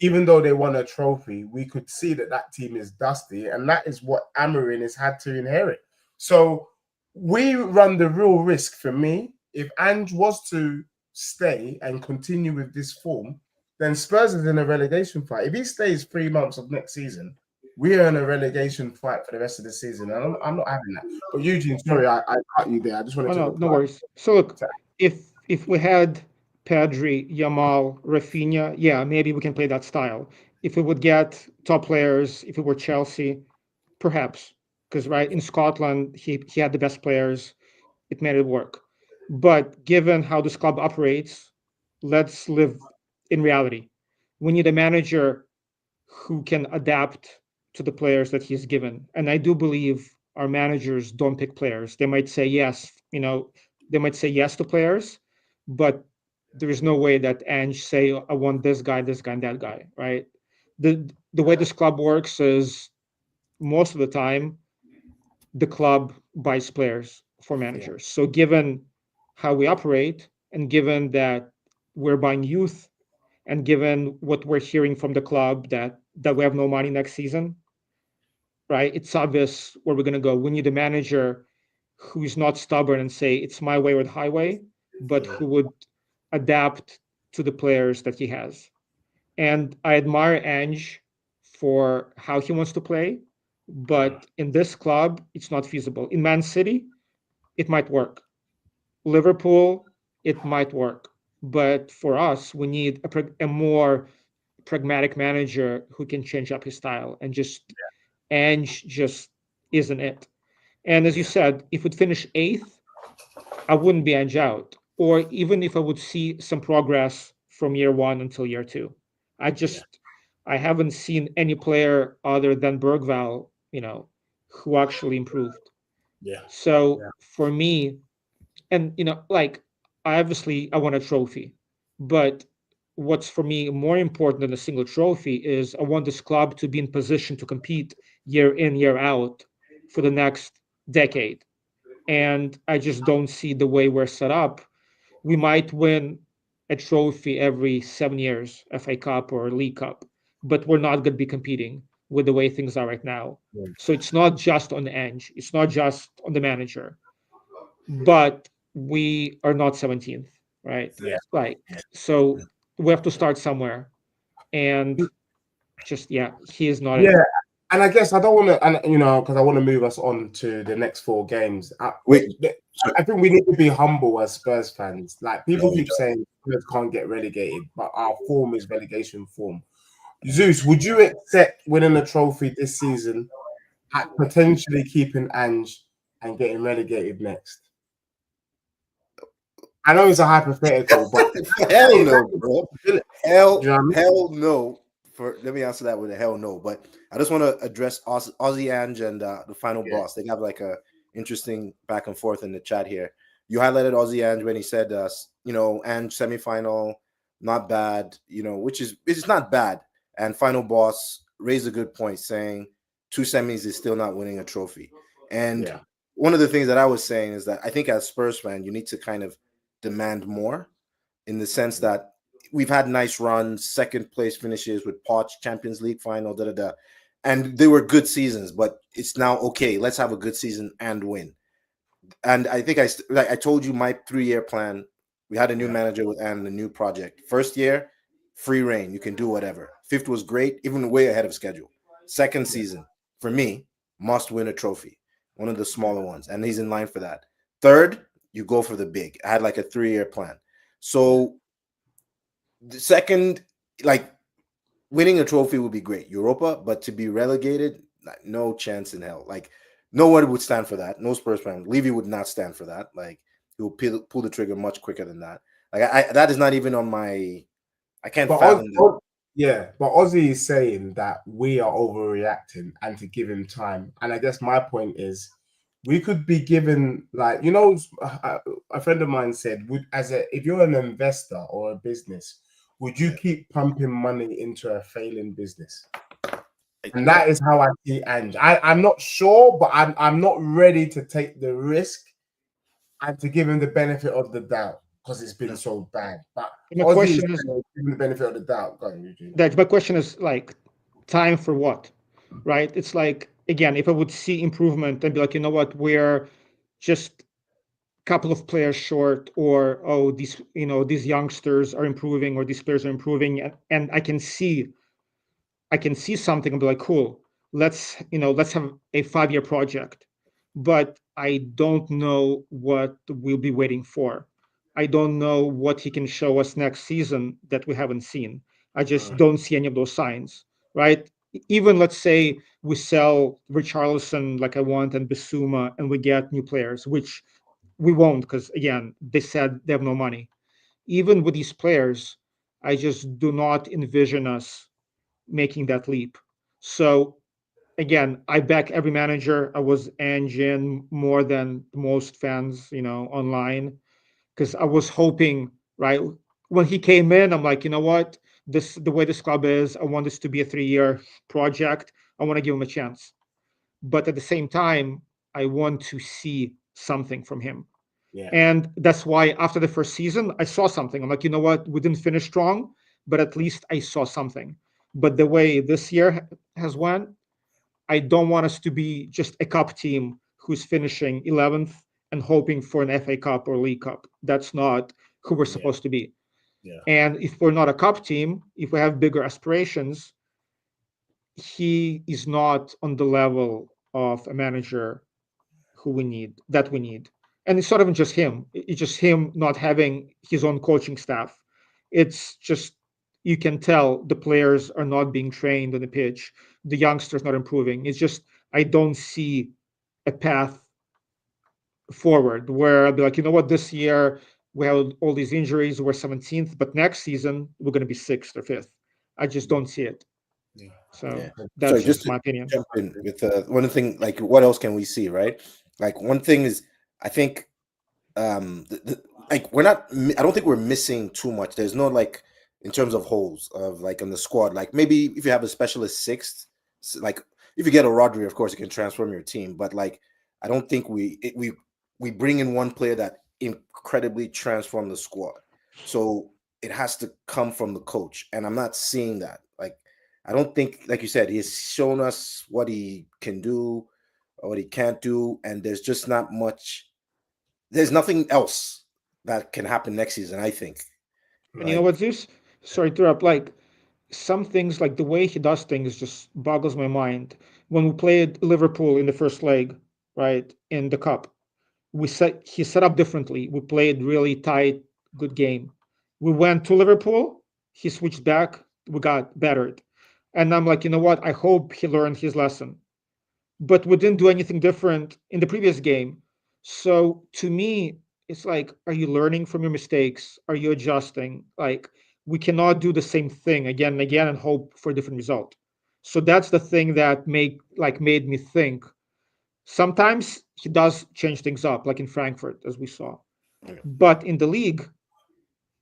S1: Even though they won a trophy, we could see that team is dusty, and that is what Amorim has had to inherit. So we run the real risk for me. If Ange was to stay and continue with this form, then Spurs is in a relegation fight. If he stays 3 months of next season, we are in a relegation fight for the rest of the season. And I'm not having that. But Eugene, sorry, I cut you there. I just wanted to.
S4: No worries. So look, if we had Pedri, Yamal, Rafinha, yeah, maybe we can play that style. If we would get top players, if it were Chelsea, perhaps, because right in Scotland he had the best players, it made it work. But given how this club operates, let's live in reality. We need a manager who can adapt to the players that he's given, and I do believe our managers don't pick players. They might say yes, they might say yes to players, but there is no way that Ange say, I want this guy, and that guy, right? The way this club works is most of the time the club buys players for managers. So given how we operate, and given that we're buying youth, and given what we're hearing from the club that we have no money next season, right? It's obvious where we're going to go. We need a manager who's not stubborn and say it's my way or the highway, but who would adapt to the players that he has. And I admire Ange for how he wants to play, but in this club, it's not feasible. In Man City, it might work. Liverpool, it might work. But for us, we need a more pragmatic manager who can change up his style, and Ange just isn't it. And as you said, if we'd finish 8th, I wouldn't be Ange out. Or even if I would see some progress from year 1 until year 2. I haven't seen any player other than Bergvall, who actually improved.
S1: Yeah.
S4: So
S1: Yeah.
S4: for me, and like I want a trophy, but what's for me more important than a single trophy is I want this club to be in position to compete year in, year out for the next decade. And I just don't see the way we're set up. We might win a trophy every 7 years, FA Cup or League Cup, but we're not going to be competing with the way things are right now.
S1: Yeah.
S4: So it's not just on the Ange, it's not just on the manager, but we are not 17th, right?
S1: Yeah.
S4: Like, so we have to start somewhere. And just, yeah, he is not it.
S1: Yeah. And I guess I don't want to, and because I want to move us on to the next 4 games.
S2: Wait,
S1: I think we need to be humble as Spurs fans. Like, people keep saying Spurs can't get relegated, but our form is relegation form. Zeus, would you accept winning a trophy this season at potentially keeping Ange and getting relegated next? I know it's a hypothetical, but
S2: hell no, bro. Hell,
S1: you know what I mean?
S2: hell no. Let me answer that with a hell no. But I just want to address Aussie Ange and the final boss. They have like a interesting back and forth in the chat here. You highlighted Aussie Ange when he said, Ange semifinal, not bad, which is it's not bad. And final boss raised a good point, saying 2 semis is still not winning a trophy. And one of the things that I was saying is that I think as Spurs fan, you need to kind of demand more, in the sense that we've had nice runs, second place finishes with Poch, Champions League final, and they were good seasons. But it's now okay. Let's have a good season and win. And I think I told you my 3-year plan. We had a new manager and a new project. First year, free reign. You can do whatever. Fifth was great, even way ahead of schedule. Second season, for me, must win a trophy, one of the smaller ones, and he's in line for that. Third, you go for the big. I had like a 3-year plan. So the second, like, winning a trophy would be great, Europa, but to be relegated, no chance in hell. Like, no one would stand for that. No Spurs fan. Levy would not stand for that. Like, he will pull the trigger much quicker than that. Like, that is not even on my. I can't fathom that.
S1: Yeah, but Ozzy is saying that we are overreacting and to give him time. And I guess my point is, we could be given, like, a friend of mine said, if you're an investor or a business, would you keep pumping money into a failing business? And that is how I see Ange. I'm not sure, but I'm not ready to take the risk and to give him the benefit of the doubt, because it's been so bad. But
S4: my question is,
S1: giving the benefit of the doubt. Go on, Eugene.
S4: my question is, like, time for what, right? It's like, again, if I would see improvement and be like, you know what, we're just a couple of players short, or these youngsters are improving, or these players are improving, and I can see something and be like, cool, let's have a 5-year project. But I don't know what we'll be waiting for. I don't know what he can show us next season that we haven't seen. I just don't see any of those signs, right? Even let's say we sell Richarlison like I want, and Bissouma, and we get new players, which we won't, because again, they said they have no money. Even with these players, I just do not envision us making that leap. So again, I back every manager. I was Ange more than most fans, online, because I was hoping, right, when he came in, I'm like, you know what, the way this club is, I want this to be a 3-year project. I want to give him a chance, but at the same time, I want to see something from him.
S1: Yeah.
S4: And that's why after the first season, I saw something. I'm like, you know what, we didn't finish strong, but at least I saw something. But the way this year has went, I don't want us to be just a cup team who's finishing 11th and hoping for an FA Cup or League Cup. That's not who we're supposed to be.
S1: Yeah.
S4: And if we're not a cup team, if we have bigger aspirations, he is not on the level of a manager we need. And it's not even just him. It's just him not having his own coaching staff. It's just, you can tell the players are not being trained on the pitch. The youngsters not improving. It's just, I don't see a path forward where I'll be like, you know what, this year we have all these injuries, we're 17th, but next season we're going to be 6th or 5th. I just don't see it. So
S2: Yeah.
S4: that's
S2: Sorry,
S4: just
S2: to
S4: my opinion.
S2: jump in with one thing, like what else can we see, right? Like one thing is, I think, like we're not. I don't think we're missing too much. There's no like in terms of holes of like on the squad. Like maybe if you have a specialist sixth, like if you get a Rodri, of course you can transform your team. But like I don't think we bring in one player that incredibly transformed the squad. So it has to come from the coach, and I'm not seeing that. Like I don't think, like you said, he's shown us what he can do or what he can't do, and there's just not much. There's nothing else that can happen next season, I think.
S4: And you know what, Zeus? Sorry to interrupt. Like some things, like the way he does things, just boggles my mind. When we played Liverpool in the first leg, right in the cup, he set up differently. We played really tight, good game. We went to Liverpool. He switched back. We got battered, and I'm like, you know what? I hope he learned his lesson. But we didn't do anything different in the previous game. So to me, it's like, are you learning from your mistakes? Are you adjusting? Like, we cannot do the same thing again and again and hope for a different result. So that's the thing that made me think. Sometimes he does change things up, like in Frankfurt, as we saw. But in the league,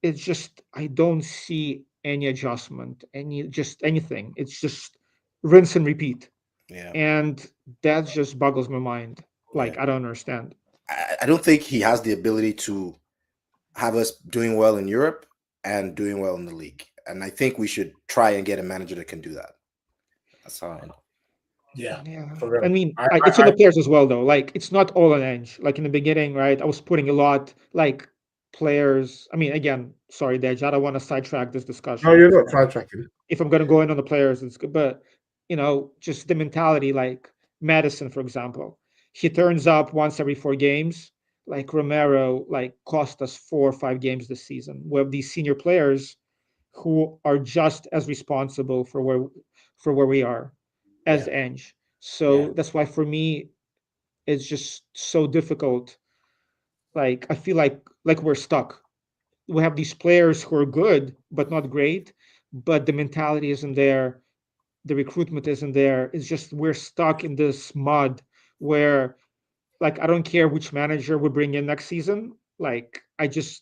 S4: it's just I don't see any adjustment, anything. It's just rinse and repeat.
S2: Yeah.
S4: And that just boggles my mind. Like,
S2: Yeah.
S4: I don't understand.
S2: I don't think he has the ability to have us doing well in Europe and doing well in the league. And I think we should try and get a manager that can do that. That's how I know.
S1: Yeah.
S4: Yeah.
S1: For real.
S4: I mean, it's on the players as well, though. Like, it's not all on Ange. Like in the beginning, right? I was putting a lot, like players. I mean, again, sorry, Dej, I don't want to sidetrack this discussion.
S1: No, you're not sidetracking.
S4: If I'm going to go in on the players, it's good. But, just the mentality, like Madison, for example, he turns up once every 4 games. Like Romero, like cost us 4 or 5 games this season. We have these senior players who are just as responsible for where we are as Ange. So that's why for me, it's just so difficult. Like I feel like we're stuck. We have these players who are good but not great, but the mentality isn't there, the recruitment isn't there. It's just we're stuck in this mud where, like, I don't care which manager we bring in next season. Like,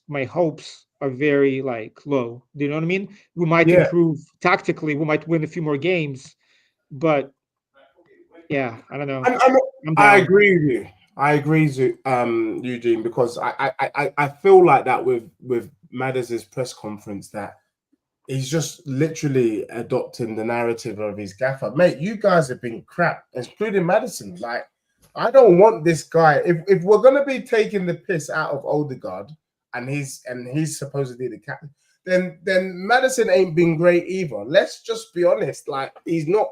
S4: my hopes are very like low. Do you know what I mean? We might improve tactically, we might win a few more games, but yeah, I don't know.
S1: I agree with you. I agree, Eugene, because I feel like that with Madders' press conference that he's just literally adopting the narrative of his gaffer. Mate, you guys have been crap, including Maddison. Like, I don't want this guy. If we're gonna be taking the piss out of Odegaard and he's supposedly the captain, then Maddison ain't been great either. Let's just be honest. Like, he's not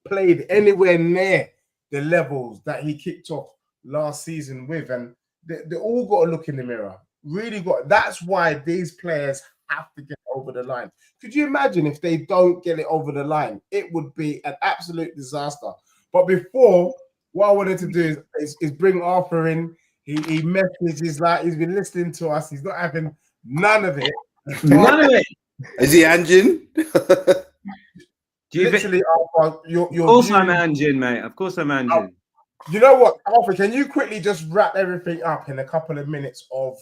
S1: played anywhere near the levels that he kicked off last season with, and they all got to look in the mirror. Really got. That's why these players have to get over the line. Could you imagine if they don't get it over the line? It would be an absolute disaster. But before, what I wanted to do is bring Arthur in. He messages like he's been listening to us. He's not having none of it.
S5: None of it.
S2: Is he Anjin?
S1: Literally, Arthur, your
S5: of course
S1: view,
S5: I'm Anjin, mate. Of course I'm Anjin.
S1: You know what, Arthur? Can you quickly just wrap everything up in a couple of minutes of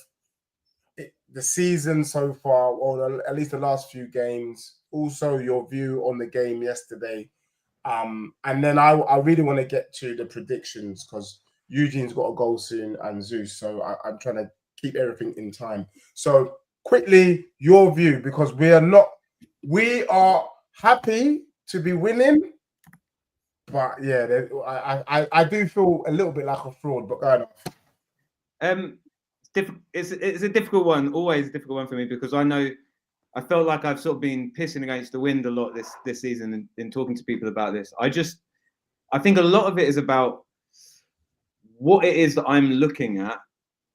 S1: the season so far, or at least the last few games? Also, your view on the game yesterday, and then I really want to get to the predictions because Eugene's got a goal soon and Zeus, so I'm trying to keep everything in time. So quickly, your view, because we are happy to be winning, but yeah, I do feel a little bit like a fraud. But go on.
S5: It's a difficult one, always a difficult one for me because I felt like I've sort of been pissing against the wind a lot this season in talking to people about this. I think a lot of it is about what it is that I'm looking at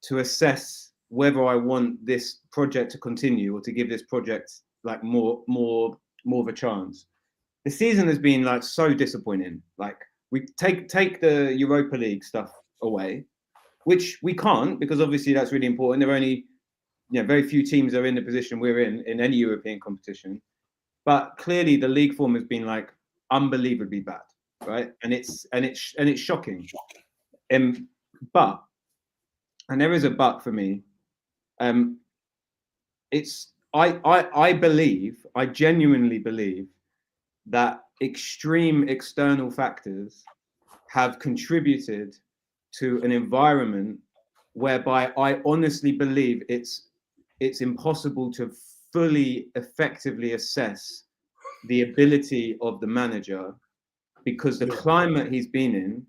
S5: to assess whether I want this project to continue or to give this project like more of a chance. The season has been like so disappointing. Like we take the Europa League stuff away, which we can't because obviously that's really important. There are only very few teams are in the position we're in any European competition. But clearly the league form has been like unbelievably bad, right? And it's shocking. But, and there is a but for me. I genuinely believe that extreme external factors have contributed to an environment whereby I honestly believe it's impossible to fully effectively assess the ability of the manager, because the climate he's been in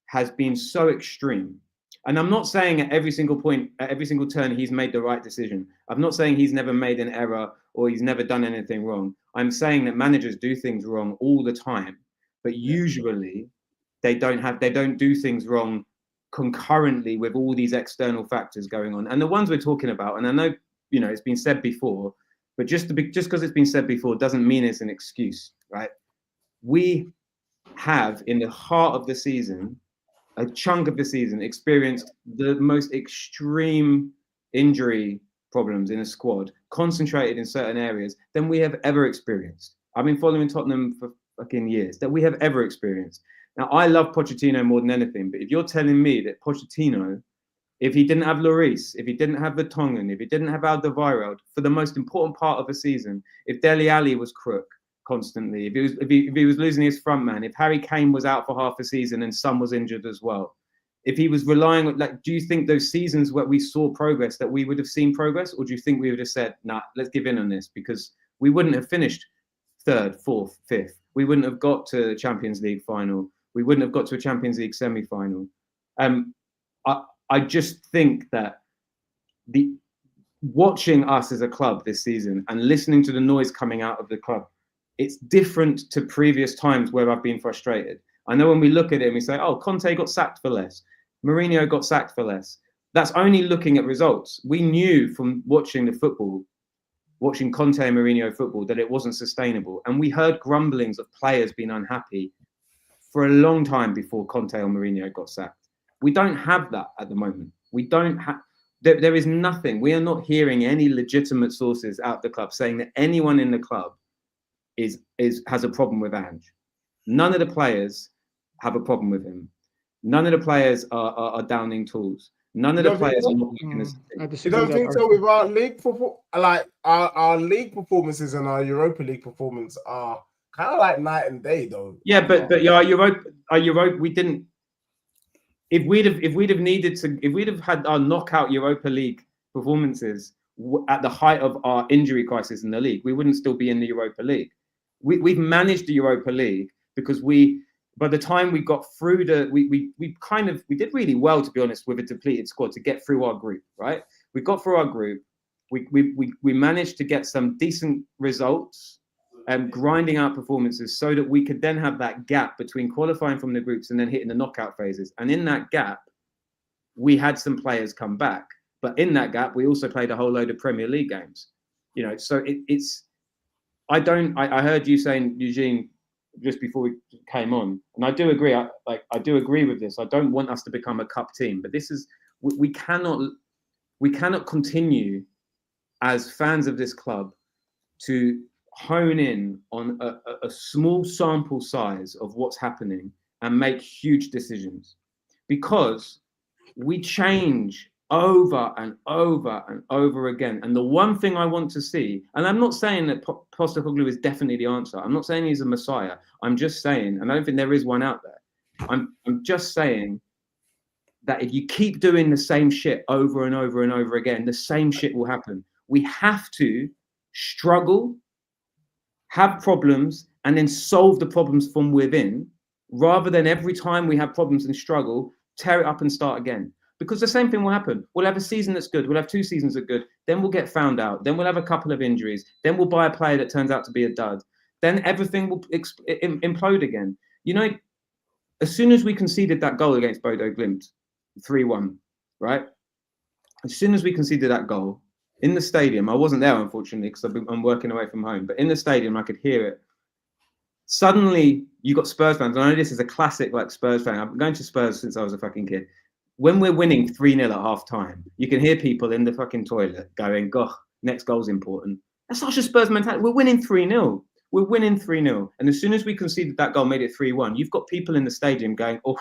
S5: has been so extreme. And I'm not saying at every single point, at every single turn, he's made the right decision. I'm not saying he's never made an error or he's never done anything wrong. I'm saying that managers do things wrong all the time, but usually they don't do things wrong concurrently with all these external factors going on. And the ones we're talking about, and I know, you know, it's been said before, but just because it's been said before doesn't mean it's an excuse, right? We have, in the heart of the season, a chunk of the season, experienced the most extreme injury problems in a squad, concentrated in certain areas, than we have ever experienced. I've been following Tottenham for fucking years, that we have ever experienced. Now, I love Pochettino more than anything, but if you're telling me that Pochettino, if he didn't have Lloris, if he didn't have Vertonghen, if he didn't have Alderweireld for the most important part of a season, if Dele Alli was crook constantly, if he was losing his front man, if Harry Kane was out for half a season and Son was injured as well, if he was relying on, like, do you think those seasons where we saw progress, that we would have seen progress? Or do you think we would have said, nah, let's give in on this, because we wouldn't have finished third, fourth, fifth. We wouldn't have got to the Champions League final. We wouldn't have got to a Champions League semi-final. I just think that watching us as a club this season and listening to the noise coming out of the club, it's different to previous times where I've been frustrated. I know when we look at it and we say, oh, Conte got sacked for less, Mourinho got sacked for less. That's only looking at results. We knew from watching the football, watching Conte and Mourinho football, that it wasn't sustainable. And we heard grumblings of players being unhappy for a long time before Conte or Mourinho got sacked. We don't have that at the moment. We don't have, there is nothing. We are not hearing any legitimate sources out of the club saying that anyone in the club has a problem with Ange. None of the players have a problem with him. None of the players are downing tools. None of the players are not looking as.
S1: You don't think so? With our league like our league performances and our Europa League performance are kind of like night and day, though.
S5: Yeah, but our Europa, we didn't. If we'd have had our knockout Europa League performances at the height of our injury crisis in the league, we wouldn't still be in the Europa League. We've managed the Europa League because by the time we got through we did really well, to be honest, with a depleted squad to get through our group, right? We got through our group. We managed to get some decent results and grinding out performances so that we could then have that gap between qualifying from the groups and then hitting the knockout phases. And in that gap, we had some players come back. But in that gap, we also played a whole load of Premier League games. You know, so I heard you saying, Eugene, just before we came on, and I do agree. I do agree with this. I don't want us to become a cup team, but we cannot continue as fans of this club to hone in on a small sample size of what's happening and make huge decisions, because we change over and over and over again. And the one thing I want to see, and I'm not saying that Postecoglou is definitely the answer. I'm not saying he's a messiah. I'm just saying, and I don't think there is one out there. I'm just saying that if you keep doing the same shit over and over and over again, the same shit will happen. We have to struggle, have problems, and then solve the problems from within, rather than every time we have problems and struggle, tear it up and start again. Because the same thing will happen. We'll have a season that's good. We'll have 2 seasons that are good. Then we'll get found out. Then we'll have a couple of injuries. Then we'll buy a player that turns out to be a dud. Then everything will implode again. You know, as soon as we conceded that goal against Bodo Glimt, 3-1, right? As soon as we conceded that goal, in the stadium, I wasn't there, unfortunately, because I'm working away from home, but in the stadium, I could hear it. Suddenly, you got Spurs fans. I know this is a classic, like, Spurs fan. I've been going to Spurs since I was a fucking kid. When we're winning 3-0 at half time, you can hear people in the fucking toilet going, gosh, next goal's important. That's such a Spurs mentality. We're winning 3-0. We're winning 3-0. And as soon as we conceded that goal, made it 3-1, you've got people in the stadium going, oh,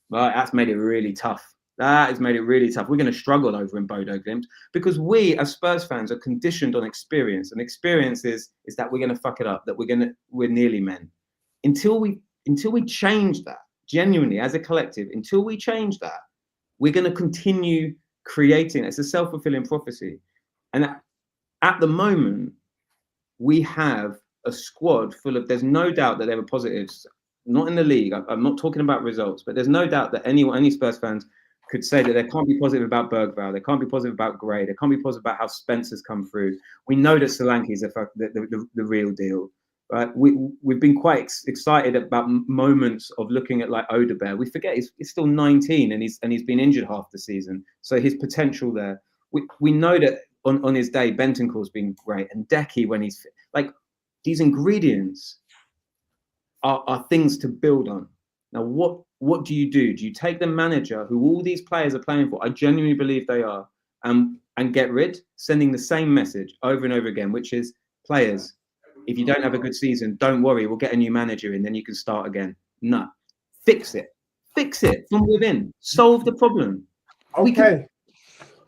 S5: well, that's made it really tough. That has made it really tough. We're going to struggle over in Bodo Glimt because we, as Spurs fans, are conditioned on experience. And experience is that we're going to fuck it up, that we're nearly men. Until we change that, genuinely, as a collective, until we change that, we're going to continue creating. It's a self-fulfilling prophecy. And at the moment, we have a squad full of, there's no doubt that there are positives, not in the league. I'm not talking about results, but there's no doubt that any Spurs fans could say that they can't be positive about Bergvall, they can't be positive about Gray, they can't be positive about how Spencer's come through. We know that Solanke's the real deal, right? We've been quite excited about moments of looking at like Odegaard. We forget he's still 19 and he's been injured half the season, so his potential there. We know that on his day, Bentancur's been great, and Decky when he's fit. Like, these ingredients are things to build on. Now, what do? Do you take the manager who all these players are playing for? I genuinely believe they are, and get rid, sending the same message over and over again, which is, players, if you don't have a good season, don't worry, we'll get a new manager in, then you can start again. No, fix it from within, solve the problem.
S1: Okay.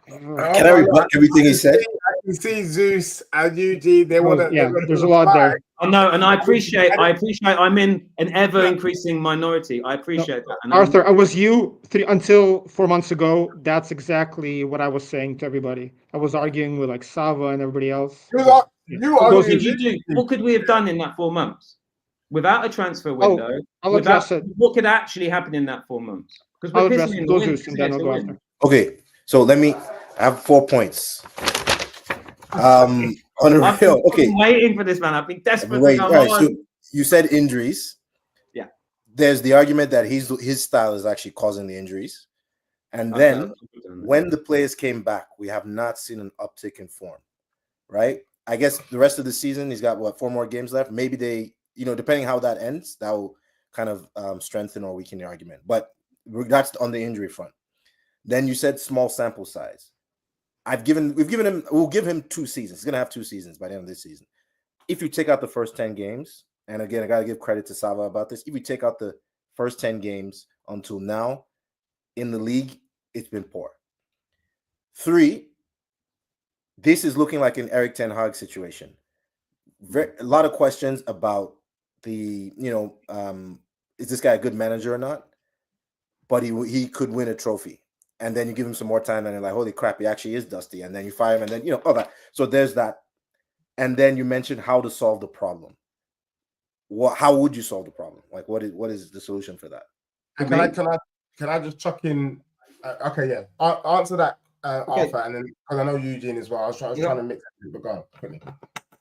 S2: Can I rebut everything he said?
S1: I can see Zeus and Eugene. They want to.
S4: Yeah, there's a lot there.
S5: I know, and I appreciate. I'm in an ever increasing minority. I appreciate that. And
S4: Arthur, I was you until 4 months ago. That's exactly what I was saying to everybody. I was arguing with like Sava and everybody else.
S5: What did you do? What could we have done in that 4 months without a transfer window?
S4: I'll address it.
S5: What could actually happen in that 4 months? Because
S4: I'll address it. Go Zeus, and then I'll go after.
S2: Okay, so I have 4 points. On a real, okay.
S5: I've been waiting for this, man. I've been desperate to come
S2: right,
S5: on.
S2: so you said injuries.
S5: Yeah.
S2: There's the argument that his style is actually causing the injuries. And then when the players came back, we have not seen an uptick in form, right? I guess the rest of the season, he's got, 4 more games left? Maybe they, depending how that ends, that will kind of strengthen or weaken the argument. But that's on the injury front. Then you said small sample size. We'll give him 2 seasons. He's going to have 2 seasons by the end of this season. If you take out the first 10 games, and again, I got to give credit to Sava about this. If you take out the first 10 games until now, in the league, it's been poor. 3, this is looking like an Erik ten Hag situation. A lot of questions about the, is this guy a good manager or not? But he could win a trophy. And then you give him some more time and you're like, holy crap, he actually is dusty. And then you fire him and then, all that. So there's that. And then you mentioned how to solve the problem. How would you solve the problem? Like, what is the solution for that?
S1: And can I just chuck in? Okay, yeah. Answer that, okay. Arthur, and then because I know Eugene as well. I was trying to mix it, but go on quickly.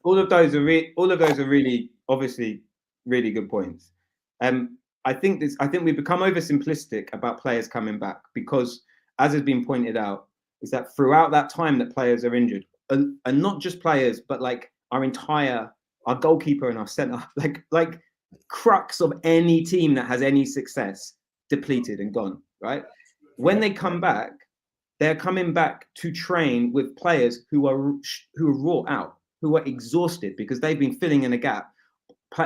S5: All of those are really, obviously, really good points. I think we've become oversimplistic about players coming back because, as has been pointed out, is that throughout that time that players are injured, and not just players, but like our goalkeeper and our centre, like crux of any team that has any success, depleted and gone, right? When they come back, they're coming back to train with players who are wrought out, who are exhausted because they've been filling in a gap,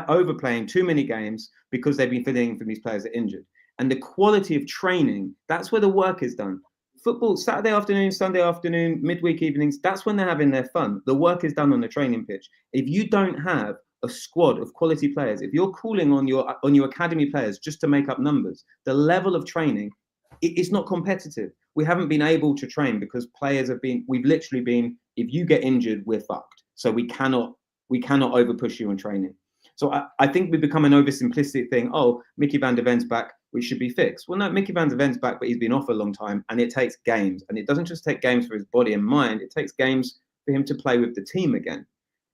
S5: overplaying too many games because they've been filling in for these players that are injured. And the quality of training, that's where the work is done. Football, Saturday afternoon, Sunday afternoon, midweek evenings, that's when they're having their fun. The work is done on the training pitch. If you don't have a squad of quality players, if you're calling on your academy players just to make up numbers, the level of training, it's not competitive. We haven't been able to train because we've literally been, if you get injured, we're fucked. So we cannot over push you on training. So I think we've become an oversimplistic thing. Oh, Mickey van der Ven's back, which should be fixed. Well, no, Mickey van der Ven's back, but he's been off a long time, and it takes games. And it doesn't just take games for his body and mind. It takes games for him to play with the team again.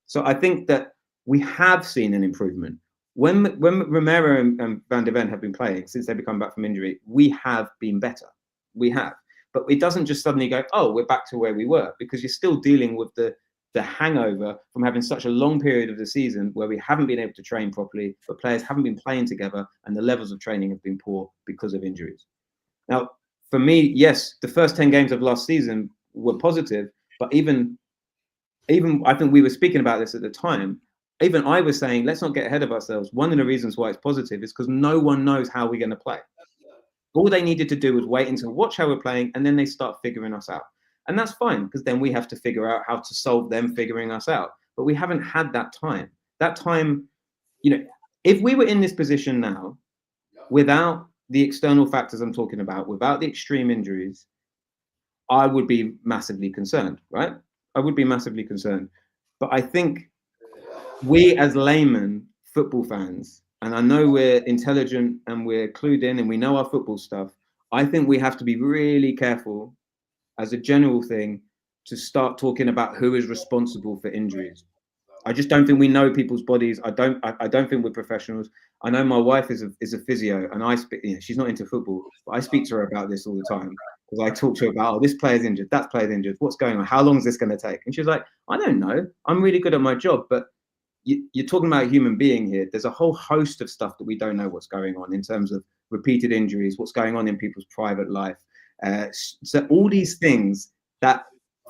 S5: So I think that we have seen an improvement. When Romero and Van der Ven have been playing since they've come back from injury, we have been better. We have. But it doesn't just suddenly go, oh, we're back to where we were, because you're still dealing with the hangover from having such a long period of the season where we haven't been able to train properly, but players haven't been playing together, and the levels of training have been poor because of injuries. Now, for me, yes, the first 10 games of last season were positive, but even I think we were speaking about this at the time. even I was saying, let's not get ahead of ourselves. One of the reasons why it's positive is because no one knows how we're going to play. All they needed to do was wait until watch how we're playing, and then they start figuring us out. And that's fine, because then we have to figure out how to solve them figuring us out. But we haven't had that time. That time, if we were in this position now, without the external factors I'm talking about, without the extreme injuries, I would be massively concerned, right? I would be massively concerned. But I think we as laymen, football fans, and I know we're intelligent and we're clued in and we know our football stuff, I think we have to be really careful as a general thing to start talking about who is responsible for injuries. I just don't think we know people's bodies. I don't think we're professionals. I know my wife is a physio, and I speak. She's not into football, but I speak to her about this all the time because I talk to her about, this player's injured, that player's injured. What's going on? How long is this going to take? And she's like, I don't know. I'm really good at my job, but you're talking about a human being here. There's a whole host of stuff that we don't know what's going on in terms of repeated injuries, what's going on in people's private life. So all these things that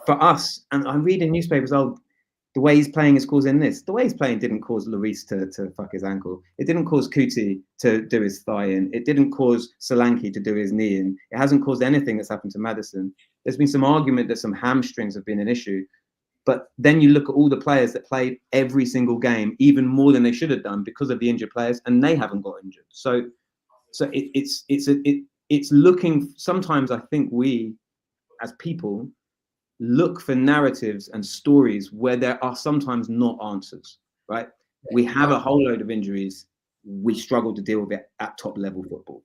S5: for us, and I read in newspapers, the way he's playing is causing this. The way he's playing didn't cause Lloris to fuck his ankle. It didn't cause Kuti to do his thigh in. It didn't cause Solanke to do his knee in. It hasn't caused anything that's happened to Maddison. There's been some argument that some hamstrings have been an issue. But then you look at all the players that played every single game, even more than they should have done because of the injured players, and they haven't got injured. So it's looking. Sometimes I think we, as people, look for narratives and stories where there are sometimes not answers. Right? We have a whole load of injuries. We struggle to deal with it at top level football.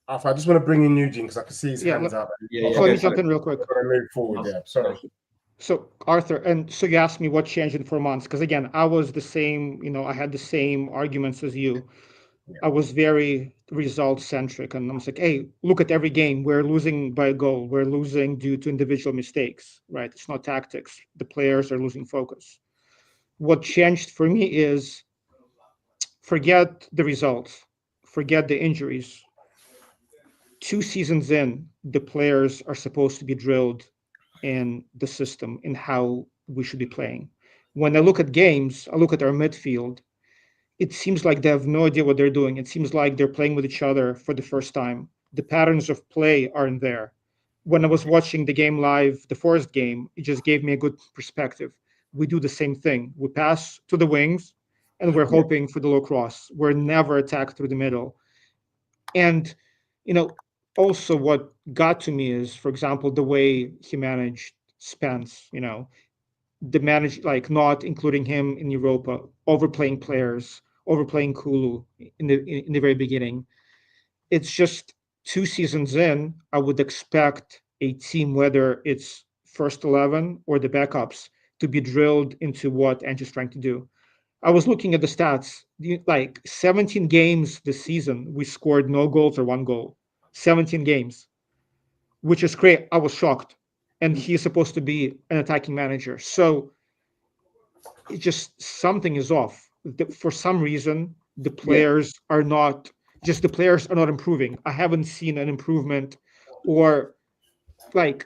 S1: Alpha, I just want to bring in Eugene because I can see his hands up.
S4: Let me jump in real quick.
S1: Move forward. Yeah, sorry.
S4: So Arthur, and so you asked me what changed in 4 months, because again, I was the same, I had the same arguments as you. Yeah. I was very result centric, and I was like, hey, look at every game. We're losing by a goal. We're losing due to individual mistakes, right? It's not tactics. The players are losing focus. What changed for me is forget the results, forget the injuries. 2 seasons in, the players are supposed to be drilled in the system, in how we should be playing. When I look at games, I look at our midfield, it seems like they have no idea what they're doing. It seems like they're playing with each other for the first time. The patterns of play aren't there. When I was watching the game live, the Forest game, it just gave me a good perspective. We do the same thing. We pass to the wings, and we're hoping for the low cross. We're never attacked through the middle. And, also what got to me is, for example, the way he managed Spence, not including him in Europa, overplaying players, overplaying Kulu in the very beginning. It's just 2 seasons in, I would expect a team, whether it's first 11 or the backups, to be drilled into what Ange is trying to do. I was looking at the stats, 17 games this season, we scored no goals or 1 goal. 17 games, which is great. I was shocked. And he's supposed to be an attacking manager. So it just, something is off. For some reason, the players are not improving. I haven't seen an improvement, or 2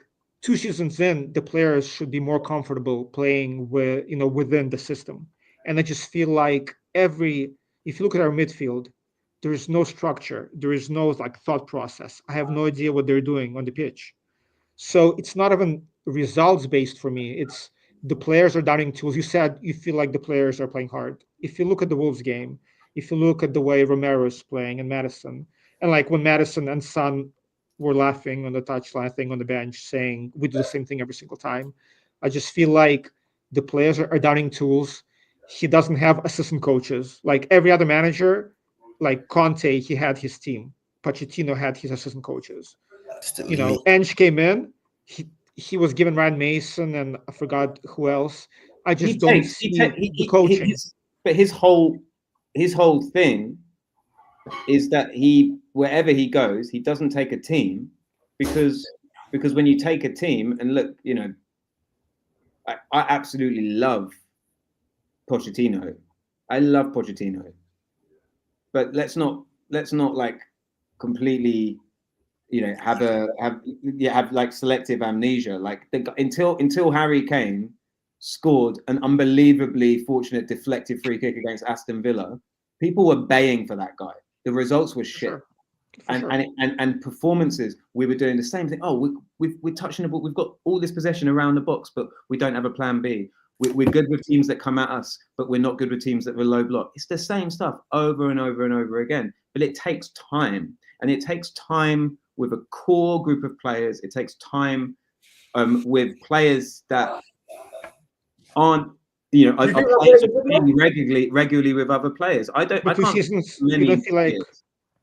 S4: seasons in, the players should be more comfortable playing within the system. And I just feel like if you look at our midfield, there is no structure. There is no thought process. I have no idea what they're doing on the pitch. So it's not even results based for me. It's the players are doubting tools. You said you feel like the players are playing hard. If you look at the Wolves game, if you look at the way Romero is playing and Maddison, and when Maddison and Son were laughing on the touchline thing on the bench, saying we do the same thing every single time, I just feel like the players are doubting tools. He doesn't have assistant coaches. Like every other manager, like Conte, he had his team. Pochettino had his assistant coaches. Ange came in, he was given Ryan Mason and I forgot who else. I just don't see the coaching.
S5: But his whole thing is that wherever he goes, he doesn't take a team because when you take a team, and look, I absolutely love Pochettino. I love Pochettino, but let's not completely, have selective amnesia. Until Harry came, scored an unbelievably fortunate deflected free kick against Aston Villa, people were baying for that guy. The results were shit.
S4: Sure.
S5: And performances, we were doing the same thing. Oh, we're touching the ball. We've got all this possession around the box, but we don't have a plan B. We're good with teams that come at us, but we're not good with teams that are low block. It's the same stuff over and over and over again. But it takes time, and it takes time with a core group of players. It takes time with players that aren't, are playing regularly with other players.
S4: But
S5: I
S4: 2
S5: can't.
S4: seasons, you don't feel like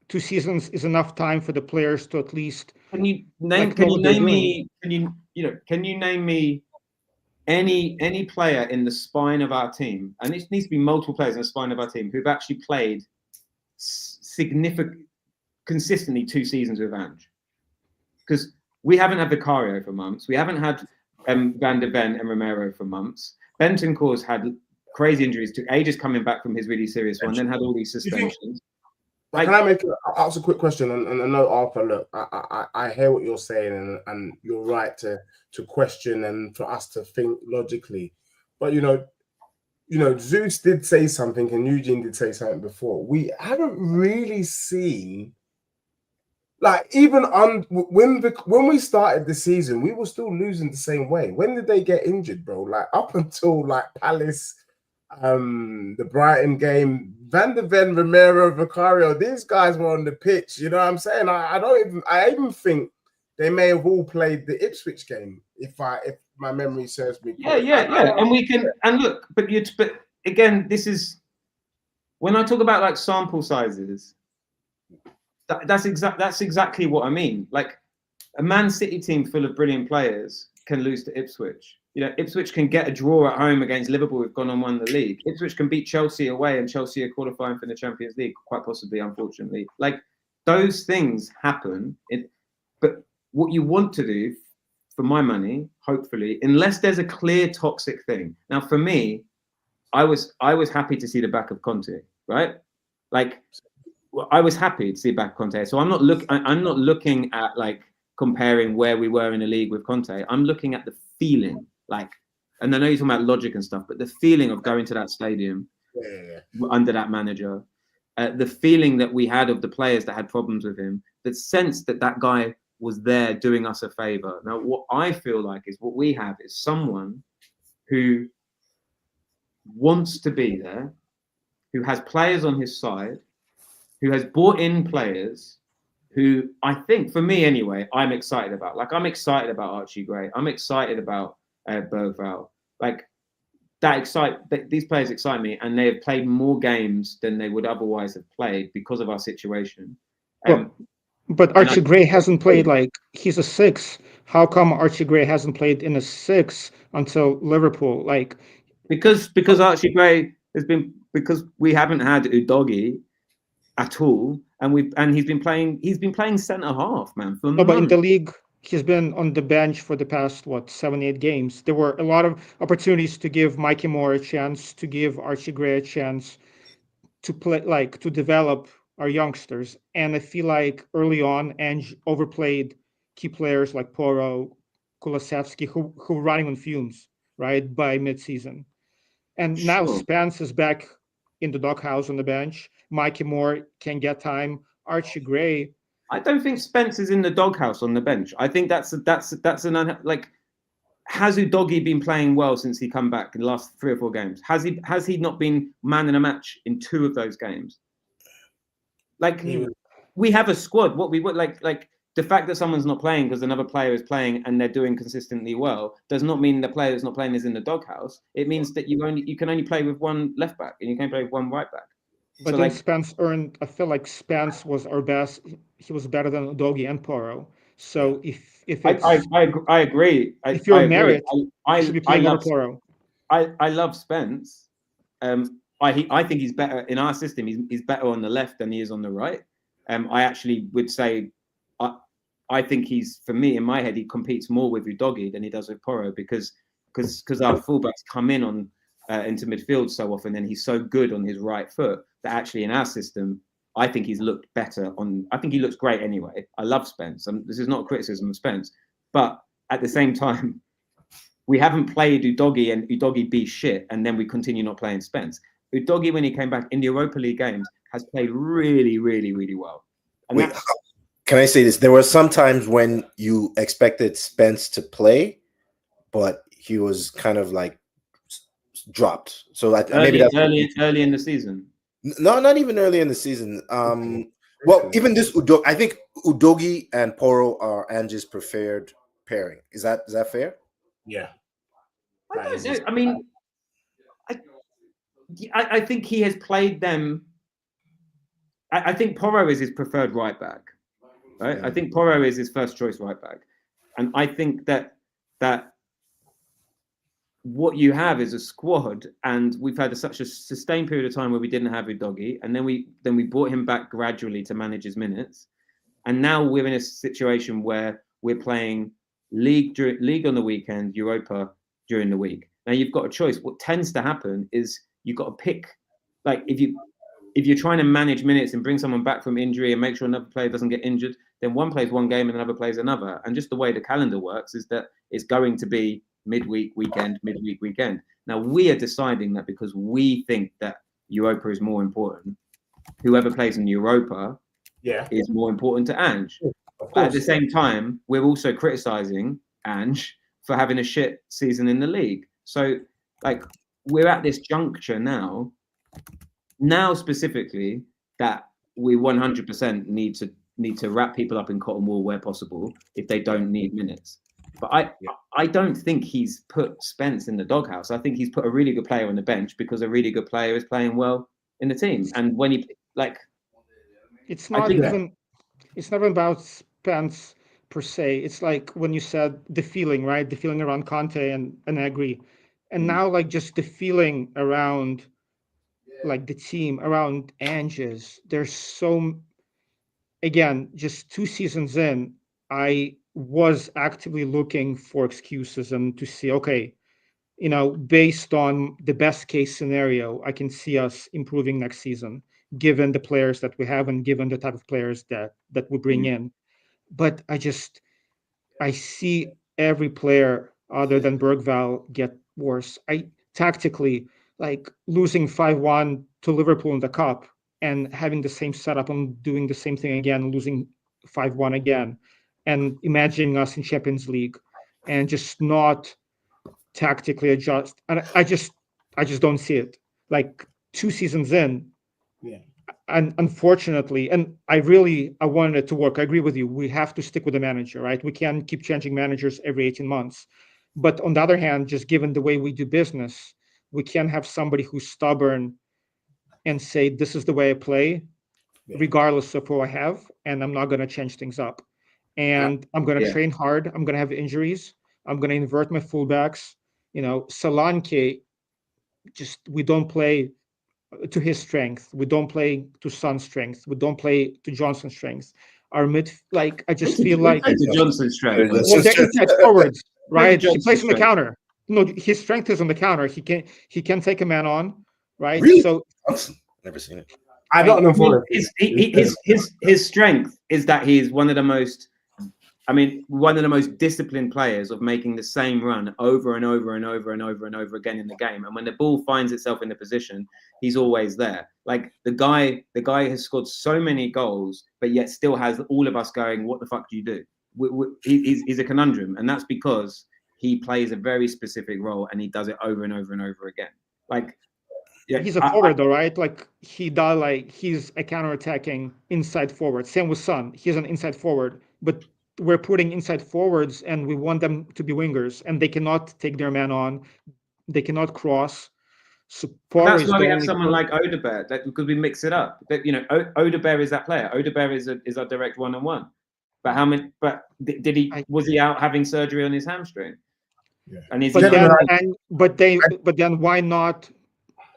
S4: 2 seasons is enough time for the players to at least
S5: can you name me any player in the spine of our team, and it needs to be multiple players in the spine of our team who've actually played consistently 2 seasons with Ange? Because we haven't had Vicario for months. We haven't had Van der Ven and Romero for months. Bentancur's had crazy injuries, took ages coming back from his really serious one, then had all these suspensions.
S1: Can I ask a quick question? And I know, Arthur, look, I hear what you're saying, and you're right to question and for us to think logically. But, Zeus did say something and Eugene did say something before. We haven't really seen, like, even when we started the season, we were still losing the same way. When did they get injured, bro? Like, up until, like, Palace, the Brighton game, Van der Ven, Romero, Vicario, these guys were on the pitch. You know what I'm saying? I even think they may have all played the Ipswich game, if my memory serves me correct.
S5: Yeah. And we can, and look, but again, this is when I talk about like sample sizes. That's exactly what I mean. Like a Man City team full of brilliant players can lose to Ipswich. Ipswich can get a draw at home against Liverpool, who've gone and won the league. Ipswich can beat Chelsea away, and Chelsea are qualifying for the Champions League, quite possibly, unfortunately. Like, those things happen. But what you want to do, for my money, hopefully, unless there's a clear toxic thing. Now, for me, I was happy to see the back of Conte, right? Like, I was happy to see the back of Conte. So I'm not looking at like comparing where we were in the league with Conte. I'm looking at the feeling. Like, and I know you're talking about logic and stuff, but the feeling of going to that stadium under that manager, the feeling that we had of the players that had problems with him, the sense that that guy was there doing us a favor. Now, what I feel like is what we have is someone who wants to be there, who has players on his side, who has brought in players who I think, for me anyway, I'm excited about. Like, I'm excited about Archie Gray. I'm excited about Boval. Like, these players excite me, and they have played more games than they would otherwise have played because of our situation.
S4: But Archie Gray hasn't played, like, he's a 6. How come Archie Gray hasn't played in a 6 until Liverpool? Like,
S5: because Archie Gray because we haven't had Udogie at all, and he's been playing centre half, man.
S4: But in the league, he's been on the bench for the past 7-8 games. There were a lot of opportunities to give Mikey Moore a chance, to give Archie Gray a chance to play, like, to develop our youngsters. And I feel like early on, Ange overplayed key players like Porro, Kulusevski, who were running on fumes, right, by mid-season. And now Spence is back in the doghouse on the bench. Mikey Moore can get time. Archie Gray.
S5: I don't think Spence is in the doghouse on the bench. I think has Udogie been playing well since he come back in the last 3 or 4 games? Has he not been man in a match in 2 of those games? Like, we have a squad. What we would like the fact that someone's not playing because another player is playing and they're doing consistently well does not mean the player that's not playing is in the doghouse. It means that you can only play with one left back and you can play with one right back.
S4: But so then Spence earned. I feel like Spence was our best. He was better than Udogie and Porro. So if it's,
S5: I agree.
S4: If you're merit, you should be playing over Porro.
S5: I love Spence. I think he's better in our system. He's better on the left than he is on the right. I actually would say, I think he's, for me in my head, he competes more with Udogie than he does with Porro because our fullbacks come in on into midfield so often, and he's so good on his right foot that actually in our system, I think he's looked better on. I think he looks great anyway. I love Spence. This is not a criticism of Spence, but at the same time, we haven't played Udogie and Udogie be shit, and then we continue not playing Spence. Udogie, when he came back in the Europa League games, has played really, really, really well. And
S2: Wait, can I say this? There were some times when you expected Spence to play, but he was kind of like dropped. So maybe that's
S5: early in the season.
S2: No, not even early in the season. Well, even this Udogie, I think Udogie and Porro are Ange's preferred pairing. Is that fair?
S1: Yeah.
S5: I don't know. I mean, I think he has played them. I think Porro is his preferred right back, right? I think Porro is his first choice right back, and I think that what you have is a squad, and we've had such a sustained period of time where we didn't have Udogie, and then we brought him back gradually to manage his minutes, and now we're in a situation where we're playing league on the weekend, Europa during the week. Now you've got a choice. What tends to happen is you've got to pick, like if you're trying to manage minutes and bring someone back from injury and make sure another player doesn't get injured, then one plays one game and another plays another. And just the way the calendar works is that it's going to be midweek, weekend. Now we are deciding that because we think that Europa is more important. Whoever plays in Europa is more important to Ange. But at the same time, we're also criticizing Ange for having a shit season in the league. So like we're at this juncture now specifically that we 100% need to wrap people up in cotton wool where possible if they don't need minutes. But I don't think he's put Spence in the doghouse. I think he's put a really good player on the bench because a really good player is playing well in the team. And when he
S4: it's not even about Spence per se. It's like when you said the feeling, right? The feeling around Conte, and I agree. And now like just the feeling around like the team around Ange's. There's so, again, just 2 seasons in, I was actively looking for excuses and to see, okay, based on the best case scenario, I can see us improving next season, given the players that we have and given the type of players that we bring in. But I see every player other than Bergvall get worse. Tactically, like losing 5-1 to Liverpool in the cup and having the same setup and doing the same thing again, losing 5-1 again, and imagining us in Champions League and just not tactically adjust. And I just don't see it. Like 2 seasons in, and unfortunately, and I wanted it to work. I agree with you. We have to stick with the manager, right? We can't keep changing managers every 18 months. But on the other hand, just given the way we do business, we can't have somebody who's stubborn and say, this is the way I play, regardless of who I have, and I'm not going to change things up. And I'm going to train hard. I'm going to have injuries. I'm going to invert my fullbacks. Solanke, we don't play to his strength. We don't play to Son's strength. We don't play to Johnson's strength. Our I just feel like
S5: to Johnson's strength.
S4: Well, they're inside forwards, right? He plays on the counter. No, his strength is on the counter. He can take a man on, right?
S2: Really?
S4: So
S2: never seen it.
S1: I don't know.
S5: His strength is that he's one of the most disciplined players of making the same run over and over and over and over and over again in the game. And when the ball finds itself in the position, he's always there. Like the guy has scored so many goals, but yet still has all of us going, what the fuck do you do? He's a conundrum. And that's because he plays a very specific role and he does it over and over and over again. Like, yeah,
S4: he's a forward though, right? Like he's a counter-attacking inside forward. Same with Son. He's an inside forward, but we're putting inside forwards and we want them to be wingers and they cannot take their man on. They cannot cross. So
S5: that's why we have someone like Odegaard, because we mix it up. Odegaard is that player. Odegaard is a direct one-on-one. But how many? But was he out having surgery on his hamstring?
S1: Yeah.
S5: And
S4: but then why not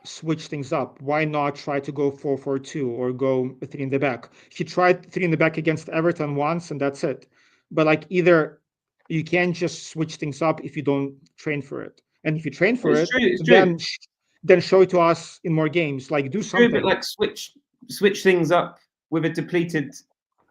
S4: switch things up? Why not try to go 4-4-2 or go 3 in the back? He tried 3 in the back against Everton once and that's it. But like either you can't just switch things up if you don't train for it. And if you train for it, then show it to us in more games. Like do something.
S5: But like switch things up with a depleted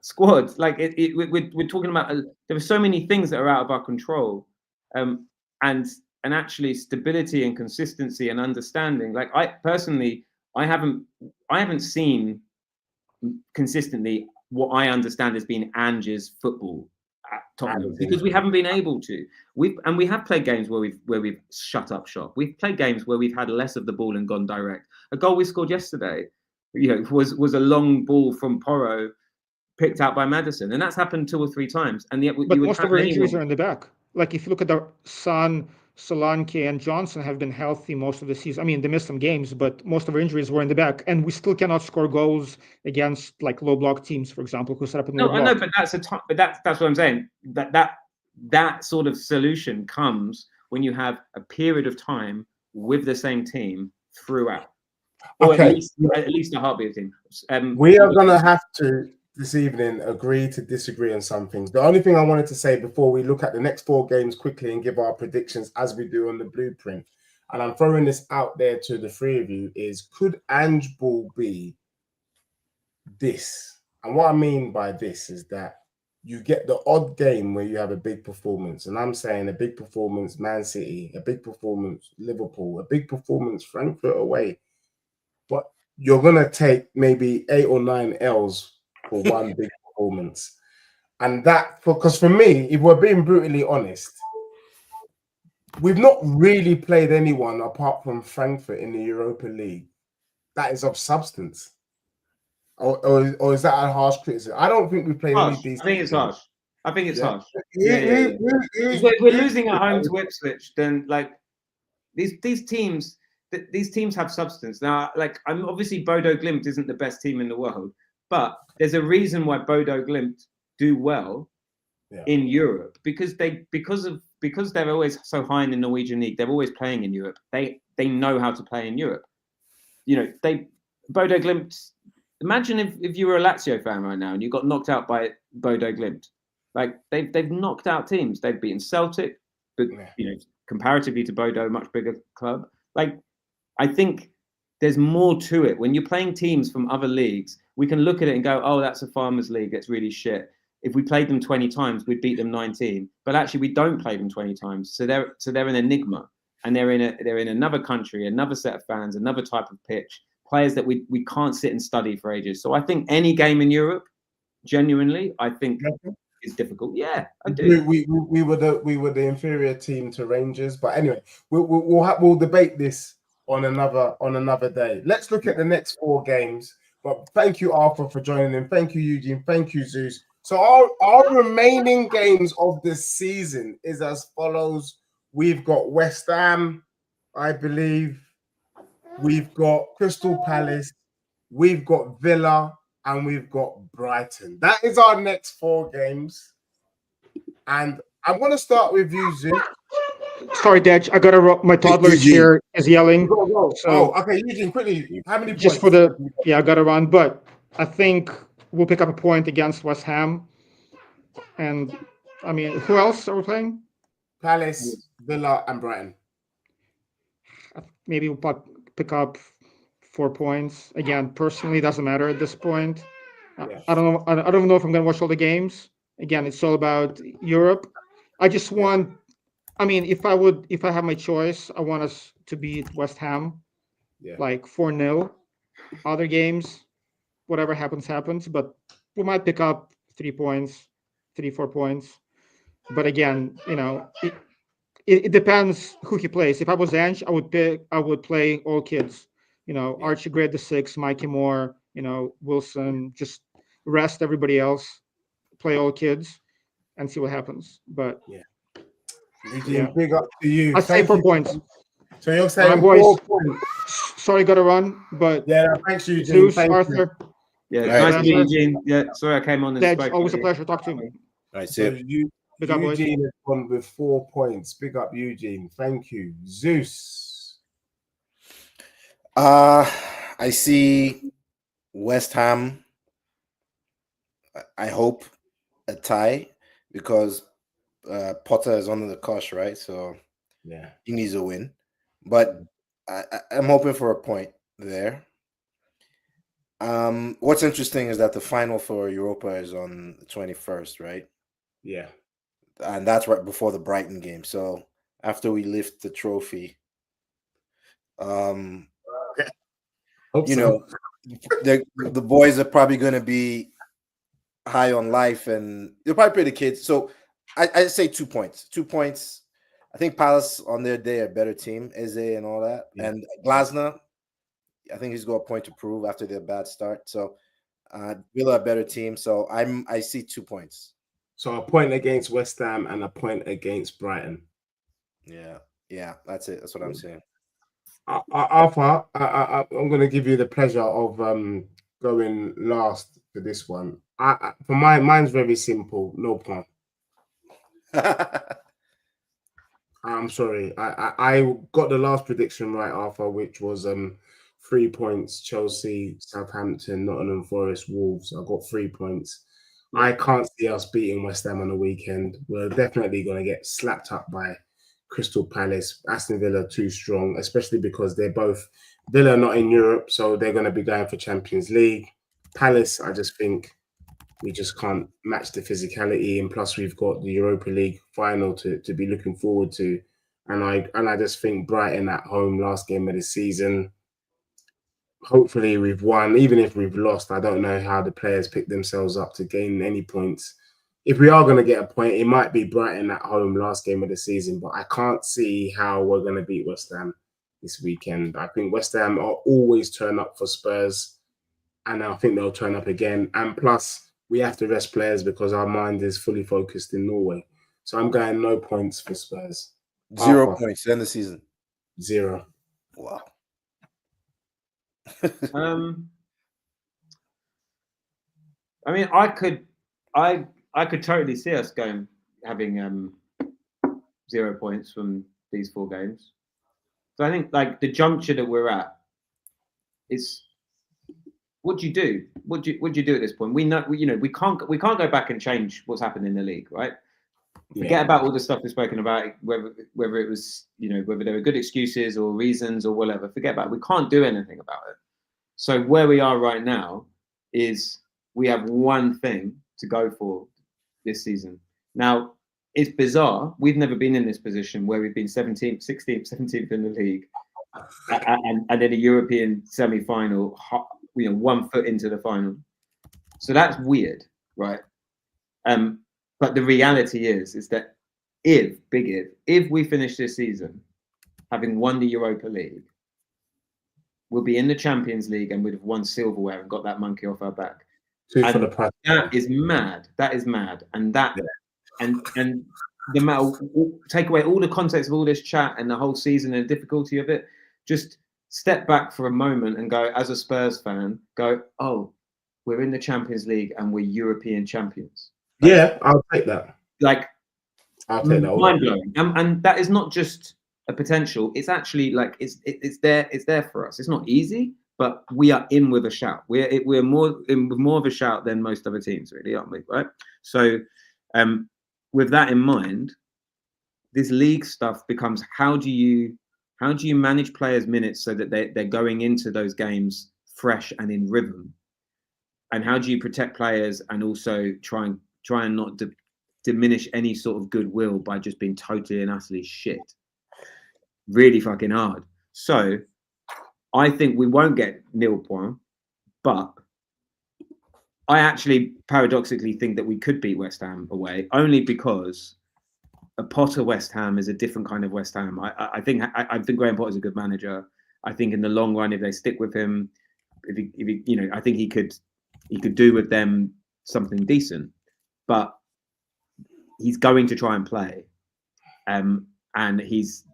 S5: squad. Like we're talking about. There are so many things that are out of our control, and actually stability and consistency and understanding. Like I personally, I haven't seen consistently what I understand as being Ange's football at Tottenham, because we haven't been able to. We have played games where we've shut up shop. We've played games where we've had less of the ball and gone direct. A goal we scored yesterday, was a long ball from Porro, picked out by Maddison, and that's happened 2 or 3 times. And yet,
S4: but most of our injuries are in the back. Like if you look at the Son, Solanke, and Johnson have been healthy most of the season. I mean, they missed some games, but most of our injuries were in the back, and we still cannot score goals against like low block teams, for example, who set up in the
S5: no, I know, but that's what I'm saying. That sort of solution comes when you have a period of time with the same team throughout, or
S1: Okay.
S5: at least a heartbeat team.
S1: We are going to have to this evening agree to disagree on some things. The only thing I wanted to say before we look at the next 4 games quickly and give our predictions as we do on the blueprint, and I'm throwing this out there to the 3 of you, is could Ange Ball be this? And what I mean by this is that you get the odd game where you have a big performance, and I'm saying a big performance Man City, a big performance Liverpool, a big performance Frankfurt away, but you're going to take maybe 8 or 9 L's for one big performance. And that, because for me, if we're being brutally honest, we've not really played anyone apart from Frankfurt in the Europa League that is of substance. Or is that a harsh criticism? I don't think we played any of these.
S5: I think it's harsh. I think it's harsh.
S1: If
S5: we're losing at home to Ipswich, then like these teams have substance. Now, like I'm obviously Bodo Glimt isn't the best team in the world, but there's a reason why Bodo Glimt do well in Europe, because they're always so high in the Norwegian league. They're always playing in Europe. They know how to play in Europe. Bodo Glimt. Imagine if you were a Lazio fan right now and you got knocked out by Bodo Glimt. Like they've knocked out teams. They've beaten Celtic, but comparatively to Bodo, a much bigger club. Like I think there's more to it. When you're playing teams from other leagues, we can look at it and go, "Oh, that's a farmers' league. It's really shit." If we played them 20 times, we'd beat them 19. But actually, we don't play them 20 times, so they're an enigma, and they're in another country, another set of fans, another type of pitch. Players that we can't sit and study for ages. So I think any game in Europe, genuinely, I think is difficult. Yeah, I do.
S1: We were the inferior team to Rangers, but anyway, we'll debate this on another day. Let's look at the next 4 games. But thank you, Arthur, for joining in. Thank you, Eugene. Thank you, Zeus. So our remaining games of this season is as follows. We've got West Ham, I believe. We've got Crystal Palace, we've got Villa, and we've got Brighton. That is our next 4 games. And I'm going to start with you, Zeus.
S4: Sorry, Dej, I got to. My toddler is here, is yelling.
S1: Go.
S4: So
S1: okay, Eugene, quickly. How many
S4: just
S1: points?
S4: I got to run, but I think we'll pick up a point against West Ham. And I mean, who else are we playing?
S1: Palace, Villa, and Brighton.
S4: Maybe we'll pick up 4 points. Again, personally, doesn't matter at this point. I don't know. I don't know if I'm going to watch all the games. Again, it's all about Europe. I just want. I mean, if I have my choice, I want us to beat West Ham, like 4-0. Other games, whatever happens. But we might pick up 3 points, 4 points. But again, it depends who he plays. If I was Ange, I would play all kids. Archie Gray the 6, Mikey Moore, Wilson. Just rest everybody else, play all kids, and see what happens. But
S1: big up to you.
S4: I say 4 points.
S1: So you're saying
S4: boys,
S1: 4 points.
S4: Sorry, got to run. But
S1: thanks, Eugene.
S4: Zeus,
S1: Thank
S4: Arthur.
S5: You. Nice to meet you, Eugene. Yeah, sorry I came on and spoke.
S4: Always a pleasure. Talk to you.
S2: All right,
S1: So
S4: Big up, boys.
S1: Eugene has gone with 4 points. Big up, Eugene. Thank you. Zeus.
S2: I see West Ham. I hope a tie because Potter is under the cosh, right? So he needs a win. But I'm hoping for a point there. What's interesting is that the final for Europa is on the 21st, right?
S1: Yeah.
S2: And that's right before the Brighton game. So after we lift the trophy.
S1: Hope
S2: You
S1: so.
S2: know, the boys are probably going to be high on life, and they'll probably play the kids. So I say 2 points. 2 points. I think Palace on their day are a better team, Eze and all that.
S1: Yeah.
S2: And Glasner, I think he's got a point to prove after their bad start. So Villa a better team. So I see 2 points.
S1: So a point against West Ham and a point against Brighton.
S2: Yeah, that's it. That's what I'm saying.
S1: Arthur, I'm going to give you the pleasure of going last for this one. For mine's very simple. No point. I'm sorry. I got the last prediction right, Arthur, which was 3 points. Chelsea, Southampton, Nottingham Forest, Wolves. I got 3 points. I can't see us beating West Ham on the weekend. We're definitely going to get slapped up by Crystal Palace. Aston Villa too strong, especially because they're both Villa not in Europe, so they're going to be going for Champions League. Palace, I just think we just can't match the physicality, and plus we've got the Europa League final to be looking forward to. And I just think Brighton at home, last game of the season. Hopefully we've won. Even if we've lost, I don't know how the players pick themselves up to gain any points. If we are going to get a point, it might be Brighton at home, last game of the season. But I can't see how we're going to beat West Ham this weekend. I think West Ham are always turn up for Spurs, and I think they'll turn up again. And plus, we have to rest players because our mind is fully focused in Norway. So I'm going no points for Spurs.
S2: 0 points to end the season.
S1: 0.
S2: Wow.
S5: I mean, I could totally see us having 0 points from these 4 games. So I think like the juncture that we're at is, what do you do? What do you do at this point? We know we can't go back and change what's happened in the league, right? Forget about all the stuff we've spoken about, whether it was whether there were good excuses or reasons or whatever. Forget about it. We can't do anything about it. So where we are right now is we have one thing to go for this season. Now, it's bizarre. We've never been in this position where we've been 17th, 16th, 17th in the league, and then a European semi-final, 1 foot into the final. So that's weird, right? But the reality is that if we finish this season having won the Europa League, we'll be in the Champions League and we'd have won silverware and got that monkey off our back.
S1: For the price.
S5: That is mad. That is mad. And that and the matter, take away all the context of all this chat and the whole season and the difficulty of it. Just step back for a moment and go, as a Spurs fan, oh, we're in the Champions League and we're European champions.
S1: Yeah, I'll take that. I'll take that.
S5: Mind blowing. And that is not just a potential. It's actually it's there for us. It's not easy, but we are in with a shout. We're more in with more of a shout than most other teams, really, aren't we? Right. So, with that in mind, this league stuff becomes how do you manage players' minutes so that they're going into those games fresh and in rhythm, and how do you protect players and also try and not diminish any sort of goodwill by just being totally and utterly shit. Really fucking hard. So I think we won't get 0 points, but I actually paradoxically think that we could beat West Ham away, only because a Potter West Ham is a different kind of West Ham. I think Graham Potter's a good manager. I think in the long run, if they stick with him, if he I think he could do with them something decent. But he's going to try and play, and he's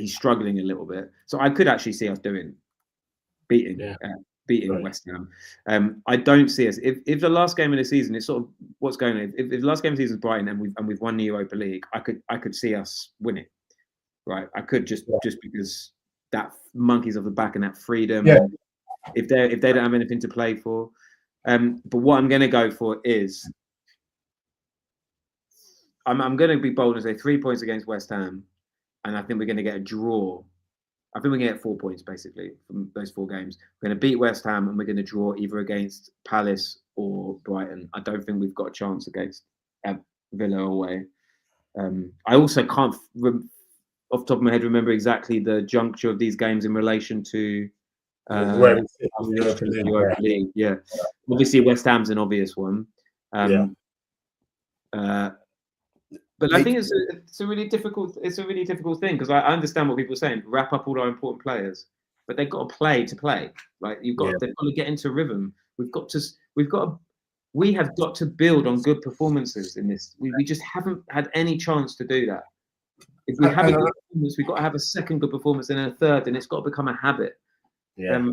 S5: struggling a little bit. So I could actually see us beating West Ham. I don't see us if the last game of the season is sort of what's going on. If the last game of the season is Brighton and we've won the Europa League, I could see us winning. Right, I could just because that monkeys off the back and that freedom.
S1: Yeah.
S5: And if they don't have anything to play for, but what I'm going to go for is. I'm going to be bold and say 3 points against West Ham, and I think we're going to get a draw. I think we're going to get 4 points basically from those 4 games. We're going to beat West Ham, and we're going to draw either against Palace or Brighton. I don't think we've got a chance against Villa away. I also can't off the top of my head remember exactly the juncture of these games in relation to
S1: Where we sit in the Europa League,
S5: Europa League. Yeah, obviously West Ham's an obvious one. But I think it's a really difficult thing because I understand what people are saying. Wrap up all our important players, but they've got to play to play. Like they've got to get into rhythm. We have got to build on good performances in this. We just haven't had any chance to do that. If we have a good performance, we've got to have a second good performance and a third, and it's got to become a habit.
S1: Yeah.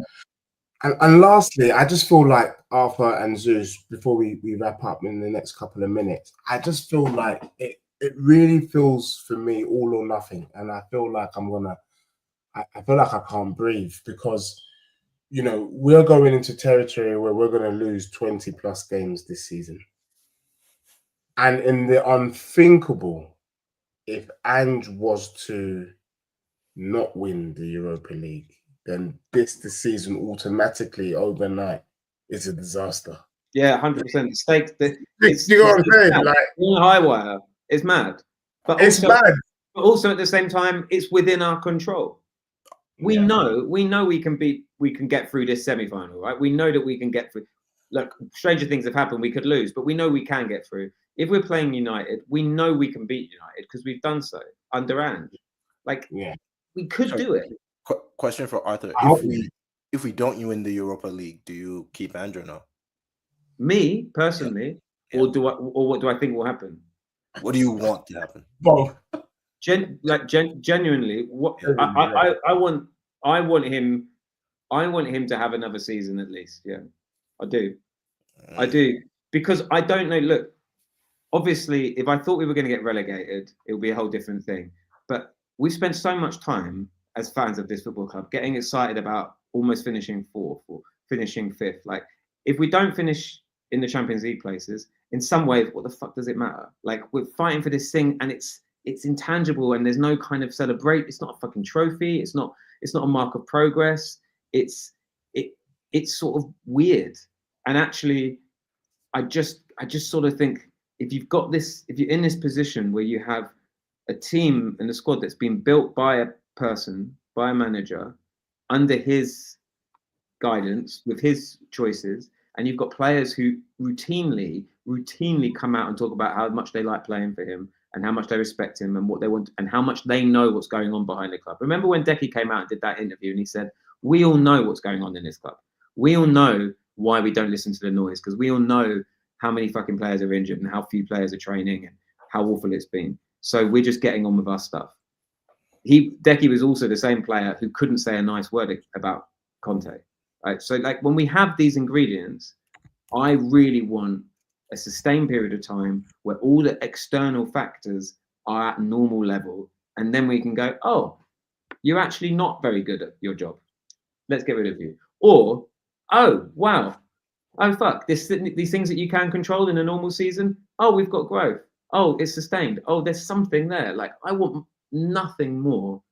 S1: And lastly, I just feel like Arthur and Zeus, before we wrap up in the next couple of minutes, I just feel like it really feels for me all or nothing. And I feel like I feel like I can't breathe because, you know, we're going into territory where we're going to lose 20 plus games this season. And in the unthinkable, if Ange was to not win the Europa League, then the season automatically overnight is a disaster.
S5: Yeah, 100%. Stakes.
S1: You know what I'm saying? Like
S5: on high wire, it's mad. But
S1: it's
S5: also,
S1: mad.
S5: But also at the same time, it's within our control. We know we can get through this semi-final, right? We know that we can get through. Look, stranger things have happened. We could lose, but we know we can get through. If we're playing United, we know we can beat United because we've done so under Ange. Like, we could do it.
S2: Question for Arthur: If we don't win the Europa League, do you keep Andrew now?
S5: Me personally, or what do I think will happen?
S2: What do you want to happen?
S1: Both.
S5: Genuinely, what I want him to have another season at least. Yeah, I do because I don't know. Look, obviously, if I thought we were going to get relegated, it would be a whole different thing. But we spent so much time as fans of this football club getting excited about almost finishing fourth or finishing fifth. Like, if we don't finish in the Champions League places, in some ways, what the fuck does it matter? Like, we're fighting for this thing, and it's intangible, and there's no kind of celebrate. It's not a fucking trophy. It's not a mark of progress. It's sort of weird. And actually, I just sort of think if you're in this position where you have a team and a squad that's been built by a person, by a manager, under his guidance, with his choices, and you've got players who routinely come out and talk about how much they like playing for him and how much they respect him and what they want and how much they know what's going on behind the club. Remember when Decky came out and did that interview and he said, we all know what's going on in this club. We all know why we don't listen to the noise because we all know how many fucking players are injured and how few players are training and how awful it's been. So we're just getting on with our stuff. Decky was also the same player who couldn't say a nice word about Conte. Right? So like when we have these ingredients, I really want a sustained period of time where all the external factors are at normal level, and then we can go, oh, you're actually not very good at your job. Let's get rid of you. Or, oh, wow. Oh, fuck. These things that you can control in a normal season. Oh, we've got growth. Oh, it's sustained. Oh, there's something there. Like, I want nothing more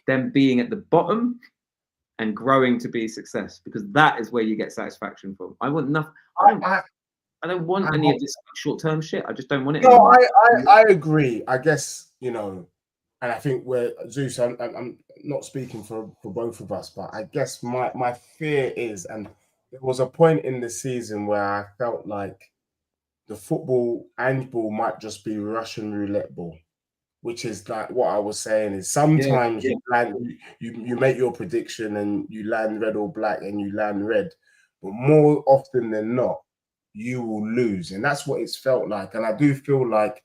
S5: than being at the bottom and growing to be success, because that is where you get satisfaction from. I want nothing. I don't want any of this short-term shit. I just don't want it.
S1: No, I agree. I guess, you know, and I think where Zeus, I'm not speaking for both of us, but I guess my fear is, and there was a point in the season where I felt like the football handball might just be Russian roulette ball, which is like what I was saying is sometimes you land, you make your prediction and you land red or black and you land red, but more often than not, you will lose. And that's what it's felt like. And I do feel like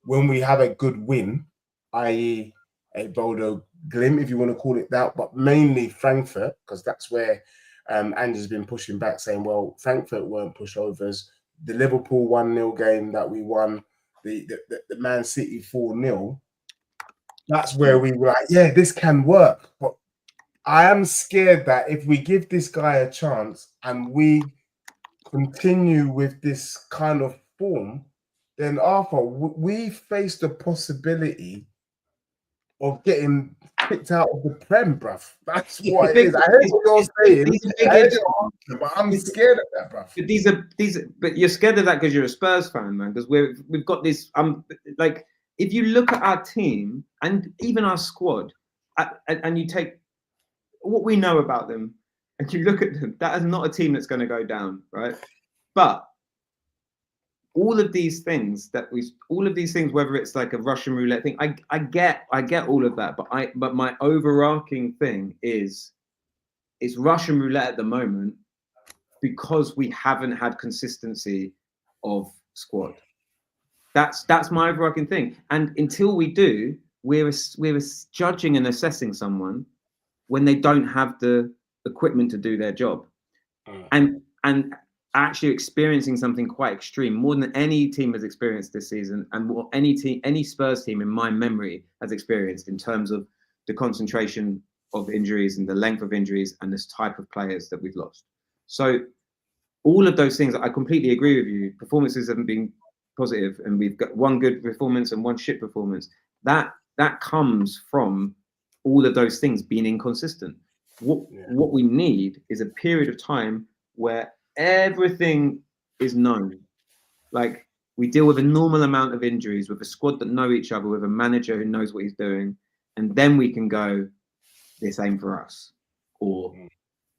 S1: when we have a good win, i.e. a Bodo Glimt, if you want to call it that, but mainly Frankfurt, because that's where Ange has been pushing back, saying, well, Frankfurt weren't pushovers. The Liverpool 1-0 game that we won, the Man City 4-0, that's where we were like, yeah, this can work. But I am scared that if we give this guy a chance and we continue with this kind of form, then Arthur, we face the possibility of getting kicked out of the Prem, bruv. That's what it is. I heard what you're saying, but I'm scared of that, bruv.
S5: But you're scared of that because you're a Spurs fan, man. Because we've got this. Like if you look at our team and even our squad, and you take what we know about them and you look at them, that is not a team that's going to go down, right? But all of these things, whether it's like a Russian roulette thing, I get all of that, but my overarching thing is it's Russian roulette at the moment because we haven't had consistency of squad. That's my overarching thing. And until we do, we're judging and assessing someone when they don't have the equipment to do their job, and actually experiencing something quite extreme, more than any team has experienced this season, and what any Spurs team in my memory has experienced in terms of the concentration of injuries and the length of injuries and this type of players that we've lost. So all of those things, I completely agree with you. Performances haven't been positive, and we've got one good performance and one shit performance. That comes from all of those things being inconsistent. What we need is a period of time where everything is known. Like, we deal with a normal amount of injuries, with a squad that know each other, with a manager who knows what he's doing, and then we can go, this ain't for us, or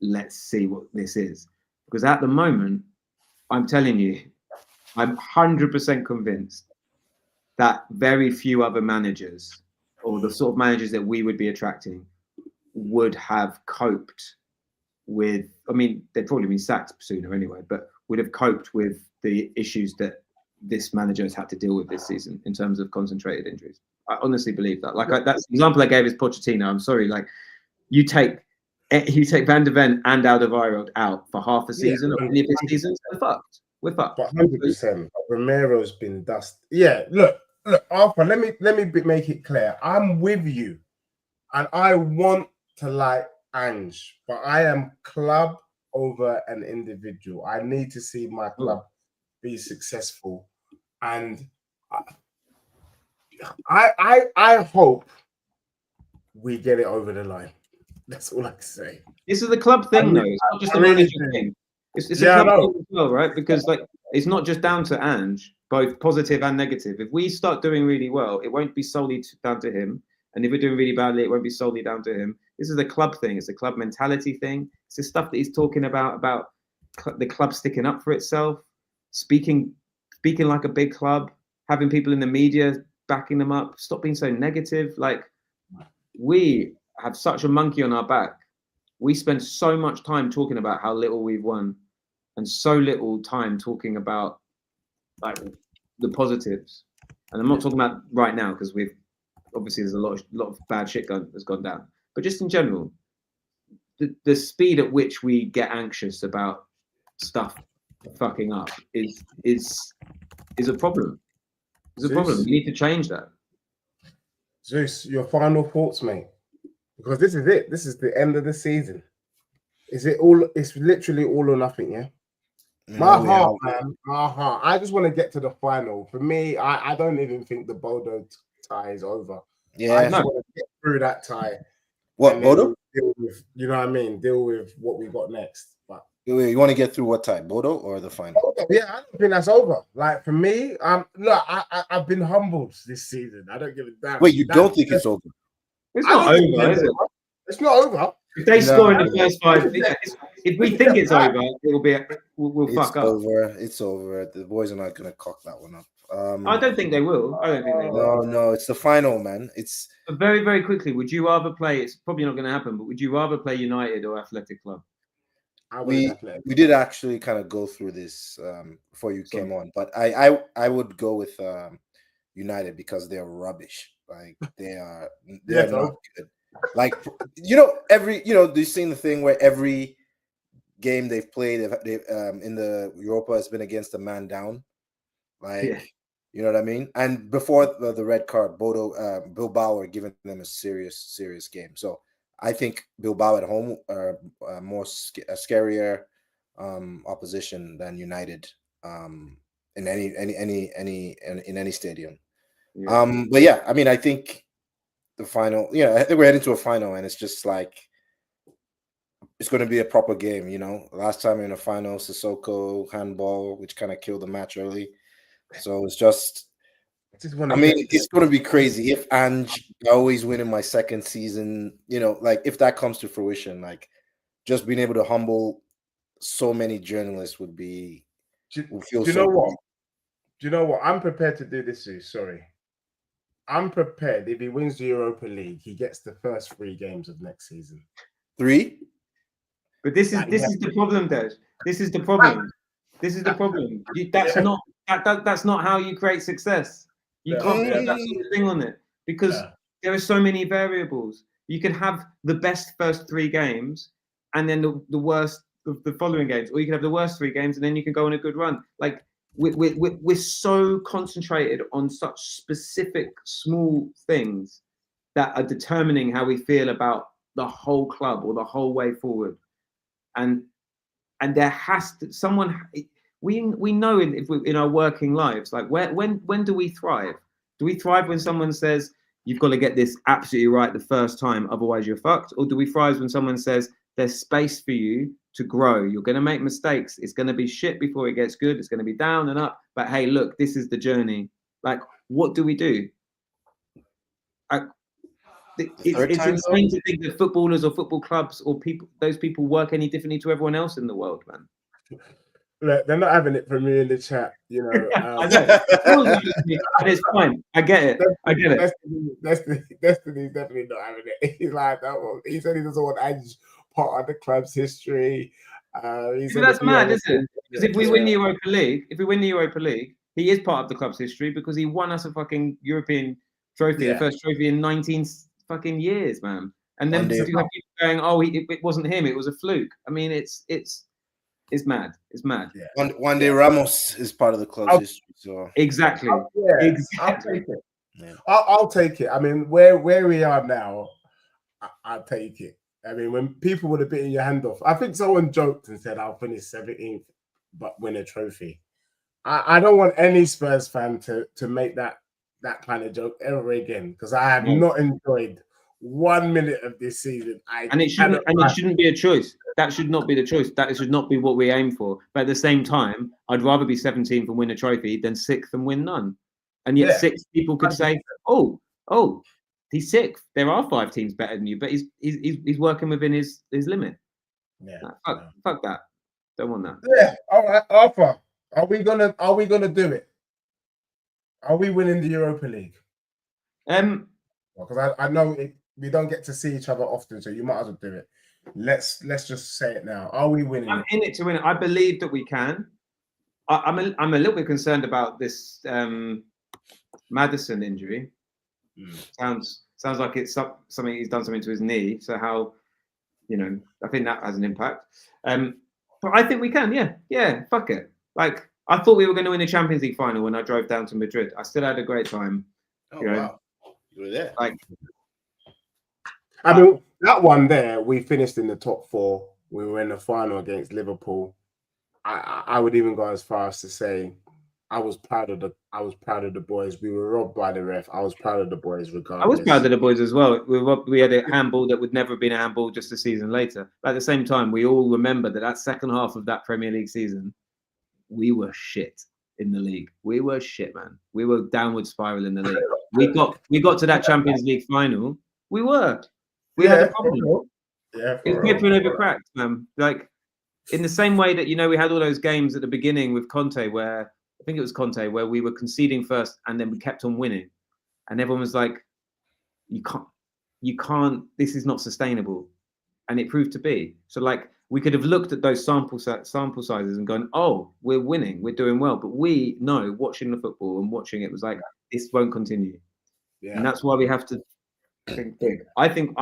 S5: let's see what this is. Because at the moment, I'm telling you, I'm 100% convinced that very few other managers, or the sort of managers that we would be attracting, would have coped with, I mean, they'd probably been sacked sooner anyway, but would have coped with the issues that this manager has had to deal with this season in terms of concentrated injuries. I honestly believe that. Like, that's the example I gave is Pochettino. I'm sorry, like, you take Van der Ven and Alderweireld out for half a season or any of his seasons, we're fucked. We're fucked.
S1: But 100%. Romero's been dust. Yeah, look, Arthur, let me make it clear. I'm with you, and I want to like Ange, but I am club over an individual. I need to see my club be successful, and I hope we get it over the line. That's all I can say.
S5: This is the club thing, though. It's not just a manager thing. It's a club thing as well, right? Because like, it's not just down to Ange, both positive and negative. If we start doing really well, it won't be solely down to him. And if we're doing really badly, it won't be solely down to him. This is a club thing. It's a club mentality thing. It's the stuff that he's talking about the club sticking up for itself, speaking like a big club, having people in the media backing them up. Stop being so negative. Like, we have such a monkey on our back. We spend so much time talking about how little we've won, and so little time talking about like the positives. And I'm not talking about right now, because we've obviously there's a lot of bad shit has gone down. But just in general, the speed at which we get anxious about stuff fucking up is a problem. It's a problem. We need to change that.
S1: Zeus, your final thoughts, mate? Because this is it. This is the end of the season. Is it all? It's literally all or nothing, yeah? My heart, man. My heart. I just want to get to the final. For me, I don't even think the Bodo tie is over.
S2: Yeah,
S1: I just want to get through that tie.
S2: What, Bodo?
S1: Deal with, you know what I mean? Deal with what we got next. But
S2: you want to get through what tie, Bodo or the final?
S1: Yeah, I don't think that's over. Like, for me, look, I've been humbled this season. I don't give a damn.
S2: Wait, you don't think it's over?
S5: It's not over, is it?
S1: It's not over.
S5: If they score in the first 5, if we think it's over, it'll be we'll fuck up.
S2: It's over. The boys are not going to cock that one up.
S5: I don't think they will.
S2: No, it's the final, man. It's
S5: very, very quickly. Would you rather play? It's probably not going to happen, but would you rather play United or Athletic Club?
S2: We did actually kind of go through this before you came on, but I would go with United because they're rubbish. Like, they're not good. Like, you've seen the thing where every game they've played in the Europa has been against a man down. Like, you know what I mean? And before the red card, Bilbao are giving them a serious game. So I think Bilbao at home are more scarier opposition than United in any stadium. Yeah. But yeah, I mean, I think the final. Yeah, I think we're heading to a final, and it's just like it's going to be a proper game. You know, last time in a final, Sissoko handball, which kind of killed the match early. So it's just
S1: just want
S2: I
S1: to.
S2: mean, it's going to be crazy if Ange always winning my second season. You know, like if that comes to fruition, like just being able to humble so many journalists would be. Would feel
S1: Do you
S2: so
S1: know what?
S2: good.
S1: Do you know what? I'm prepared to do this. Sorry, I'm prepared. If he wins the Europa League, he gets the first 3 games of next season.
S2: 3.
S5: But this is the problem, Des. This is the problem. This is the problem. That's not how you create success. You can't put that sort of thing on it because there are so many variables. You can have the best first 3 games and then the worst of the following games, or you can have the worst 3 games and then you can go on a good run. Like we're so concentrated on such specific small things that are determining how we feel about the whole club or the whole way forward. And there has to someone we know in our working lives, like when do we thrive? Do we thrive when someone says you've got to get this absolutely right the first time, otherwise you're fucked? Or do we thrive when someone says there's space for you to grow? You're going to make mistakes. It's going to be shit before it gets good. It's going to be down and up. But hey, look, this is the journey. Like, what do we do? It's insane to think that footballers or football clubs or those people work any differently to everyone else in the world, man.
S1: Look, they're not having it from me in the chat, you know.
S5: I know. And it's fine. I get it. I get it.
S1: Destiny's definitely not having it. He's like, he said he doesn't want Ange part of the club's history.
S5: That's mad, isn't it? Because if we win the Europa League, he is part of the club's history because he won us a fucking European trophy, the first trophy in 19 fucking years, man. And then you have people going, "Oh, it wasn't him; it was a fluke." I mean, it's mad. It's mad.
S2: Yeah. One day Ramos is part of the club's history. So
S5: exactly.
S1: Exactly. I'll take it. I mean, where we are now, I'll take it. I mean, when people would have bitten your hand off, I think someone joked and said, "I'll finish 17th, but win a trophy." I don't want any Spurs fan to make that kind of joke ever again because I have not enjoyed 1 minute of this season.
S5: It shouldn't be a choice. That should not be the choice. That should not be what we aim for. But at the same time, I'd rather be 17th and win a trophy than 6th and win none. And yet 6 people could say, "Oh, he's 6th. There are 5 teams better than you, but he's working within his limit."
S1: Yeah,
S5: fuck that. Don't want that.
S1: Yeah, all right, Arthur. Are we gonna do it? Are we winning the Europa League? Because I know we don't get to see each other often, so you might as well do it. Let's just say it now. Are we winning?
S5: I'm in it to win it. I believe that we can. I'm a little bit concerned about this Maddison injury. Sounds like it's something he's done something to his knee. So how, I think that has an impact. But I think we can. Yeah. Fuck it. Like I thought we were going to win the Champions League final when I drove down to Madrid. I still had a great time.
S2: Wow, you were there.
S5: Like,
S1: I mean, that one there, we finished in the top 4. We were in the final against Liverpool. I would even go as far as to say I was proud of the boys. We were robbed by the ref. I was proud of the boys regardless.
S5: I was proud of the boys as well. We had a handball that would never have been a handball just a season later. But at the same time, we all remember that second half of that Premier League season, we were shit in the league. We were shit, man. We were downward spiral in the league. We got to that Champions League final. We had a problem.
S1: Yeah,
S5: it was paper over cracks, man. Like in the same way that we had all those games at the beginning with Conte, where I think it was Conte, where we were conceding first and then we kept on winning, and everyone was like, "You can't. This is not sustainable," and it proved to be. So like we could have looked at those sample sizes and gone, "Oh, we're winning, we're doing well," but we know watching the football and watching it was like this won't continue, and that's why we have to think big. I think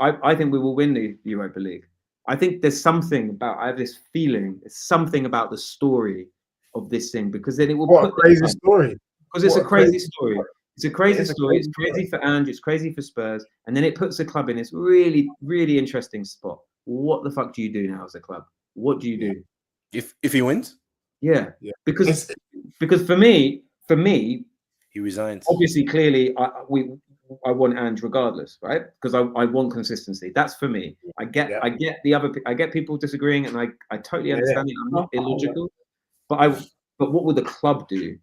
S5: we will win the Europa League. I think there's something about. I have this feeling. There's something about the story of this thing because then it will.
S1: What a crazy story!
S5: Because it's a crazy story. It's a crazy story. It's crazy for Ange. It's crazy for Spurs, and then it puts the club in this really, really interesting spot. What the fuck do you do now as a club? What do you do
S2: if he wins?
S5: Yeah. Because for me,
S2: he resigns.
S5: Obviously, clearly, I want Ange regardless, right? Because I want consistency. That's for me. I get I get people disagreeing, and I totally understand it. I'm not illogical, but what would the club do?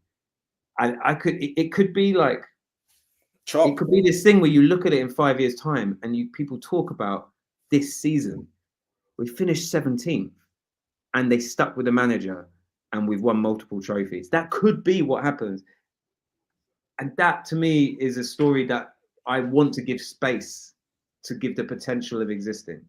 S5: It could be like,
S2: Chop.
S5: it could be this thing where you look at it in 5 years' time and people talk about this season. We finished 17th and they stuck with the manager and we've won multiple trophies. That could be what happens. And that to me is a story that I want to give space to give the potential of existing.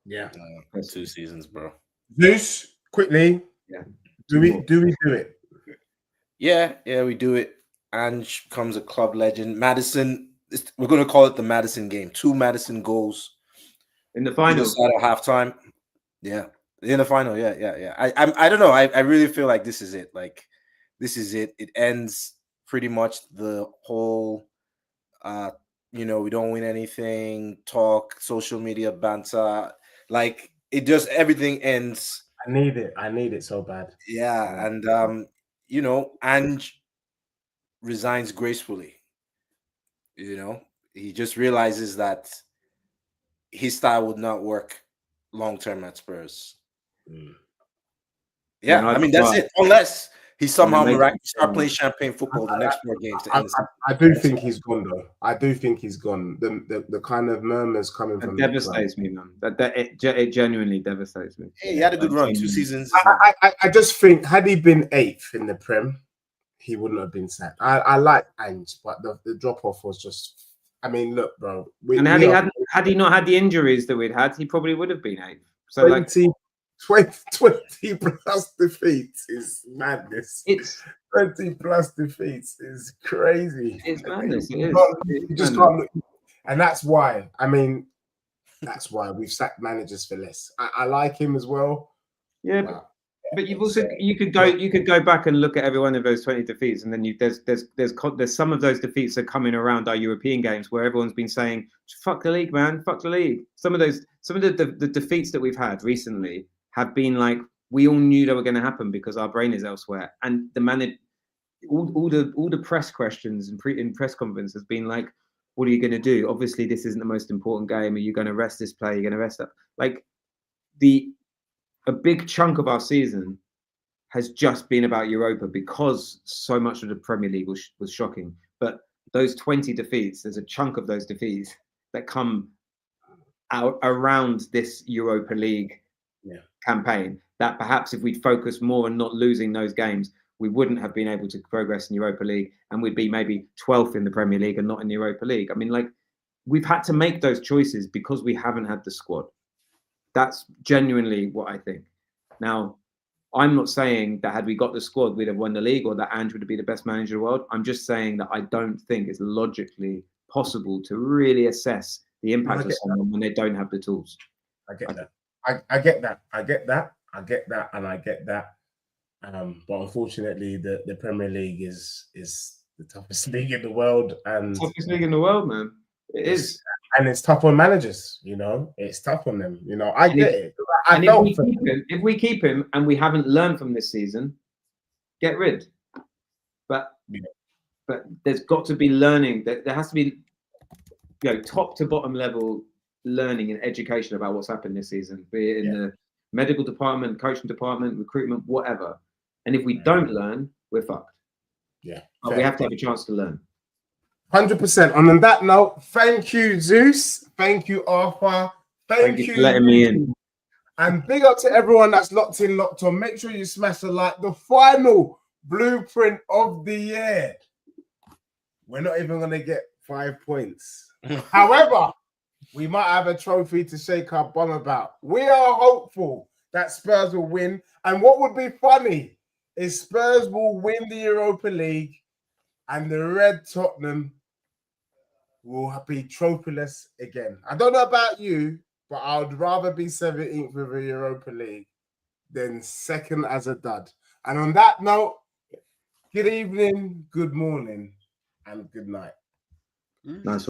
S1: Yeah.
S2: 2 seasons, bro.
S1: Zeus, quickly.
S5: Yeah.
S1: Do we do it?
S2: Yeah, we do it. Ange becomes a club legend. Madison, we're going to call it the Madison game. 2 Madison goals
S5: In the final.
S2: Side of halftime. Yeah. In the final, yeah. I don't know. I really feel like this is it. Like, this is it. It ends pretty much the whole we don't win anything, talk, social media banter. Like, it just, everything ends.
S1: I need it so bad.
S2: Yeah, and Ange resigns gracefully. He just realizes that his style would not work long term at Spurs. Yeah, I mean, that's it. Unless he somehow miraculously start playing champagne football the next 4 games.
S1: I do think he's gone, though. I do think he's gone. The kind of murmurs coming from
S5: that devastates me, man. It genuinely devastates me.
S2: Hey, he had a good run, 2 seasons.
S1: I just think, had he been 8th in the Prem, he wouldn't have been sacked. I like Ange, but the drop off was just. I mean, look, bro.
S5: Had he not had the injuries that we'd had, he probably would have been 8th. So
S1: 20 plus defeats is madness.
S5: It's
S1: 20 plus defeats is crazy.
S5: It's madness.
S1: You just can't look, and that's why. I mean, that's why we've sacked managers for less. I like him as well.
S5: Yeah, but you've also you could go back and look at every one of those 20 defeats, and then there's some of those defeats that are coming around our European games where everyone's been saying, "Fuck the league, man! Fuck the league." Some of the defeats that we've had recently have been like, we all knew they were going to happen because our brain is elsewhere, and all the press questions in press conference has been like, what are you going to do? Obviously, this isn't the most important game. Are you going to rest this player? You're going to rest that. Like, a big chunk of our season has just been about Europa because so much of the Premier League was shocking. But those 20 defeats, there's a chunk of those defeats that come out around this Europa League campaign that perhaps if we'd focused more on not losing those games, we wouldn't have been able to progress in Europa League, and we'd be maybe 12th in the Premier League and not in the Europa League. I mean, like, we've had to make those choices because we haven't had the squad. That's genuinely what I think. Now, I'm not saying that had we got the squad, we'd have won the league or that Ange would be the best manager in the world. I'm just saying that I don't think it's logically possible to really assess the impact of someone when they don't have the tools.
S1: I get that. I get that. And I get that. But unfortunately, the Premier League is the toughest league in the world, and
S5: toughest league in the world, man. It is,
S1: and it's tough on managers. It's tough on them. I get it.
S5: If we keep him and we haven't learned from this season, get rid. But there's got to be learning. There has to be, top to bottom level learning and education about what's happened this season, be it in the medical department, coaching department, recruitment, whatever. And if we don't learn, we're fucked.
S1: Yeah.
S5: But we have to have a chance to learn.
S1: 100%. And on that note, thank you, Zeus. Thank you, Arthur. Thank you
S5: for letting me in.
S1: And big up to everyone that's locked on. Make sure you smash the like. The final blueprint of the year. We're not even going to get 5 points. However, we might have a trophy to shake our bum about. We are hopeful that Spurs will win. And what would be funny is Spurs will win the Europa League and the Red Tottenham will be trophyless again. I don't know about you, but I would rather be 17th with a Europa League than second as a dud. And on that note, good evening, good morning, and good night.
S5: Nice.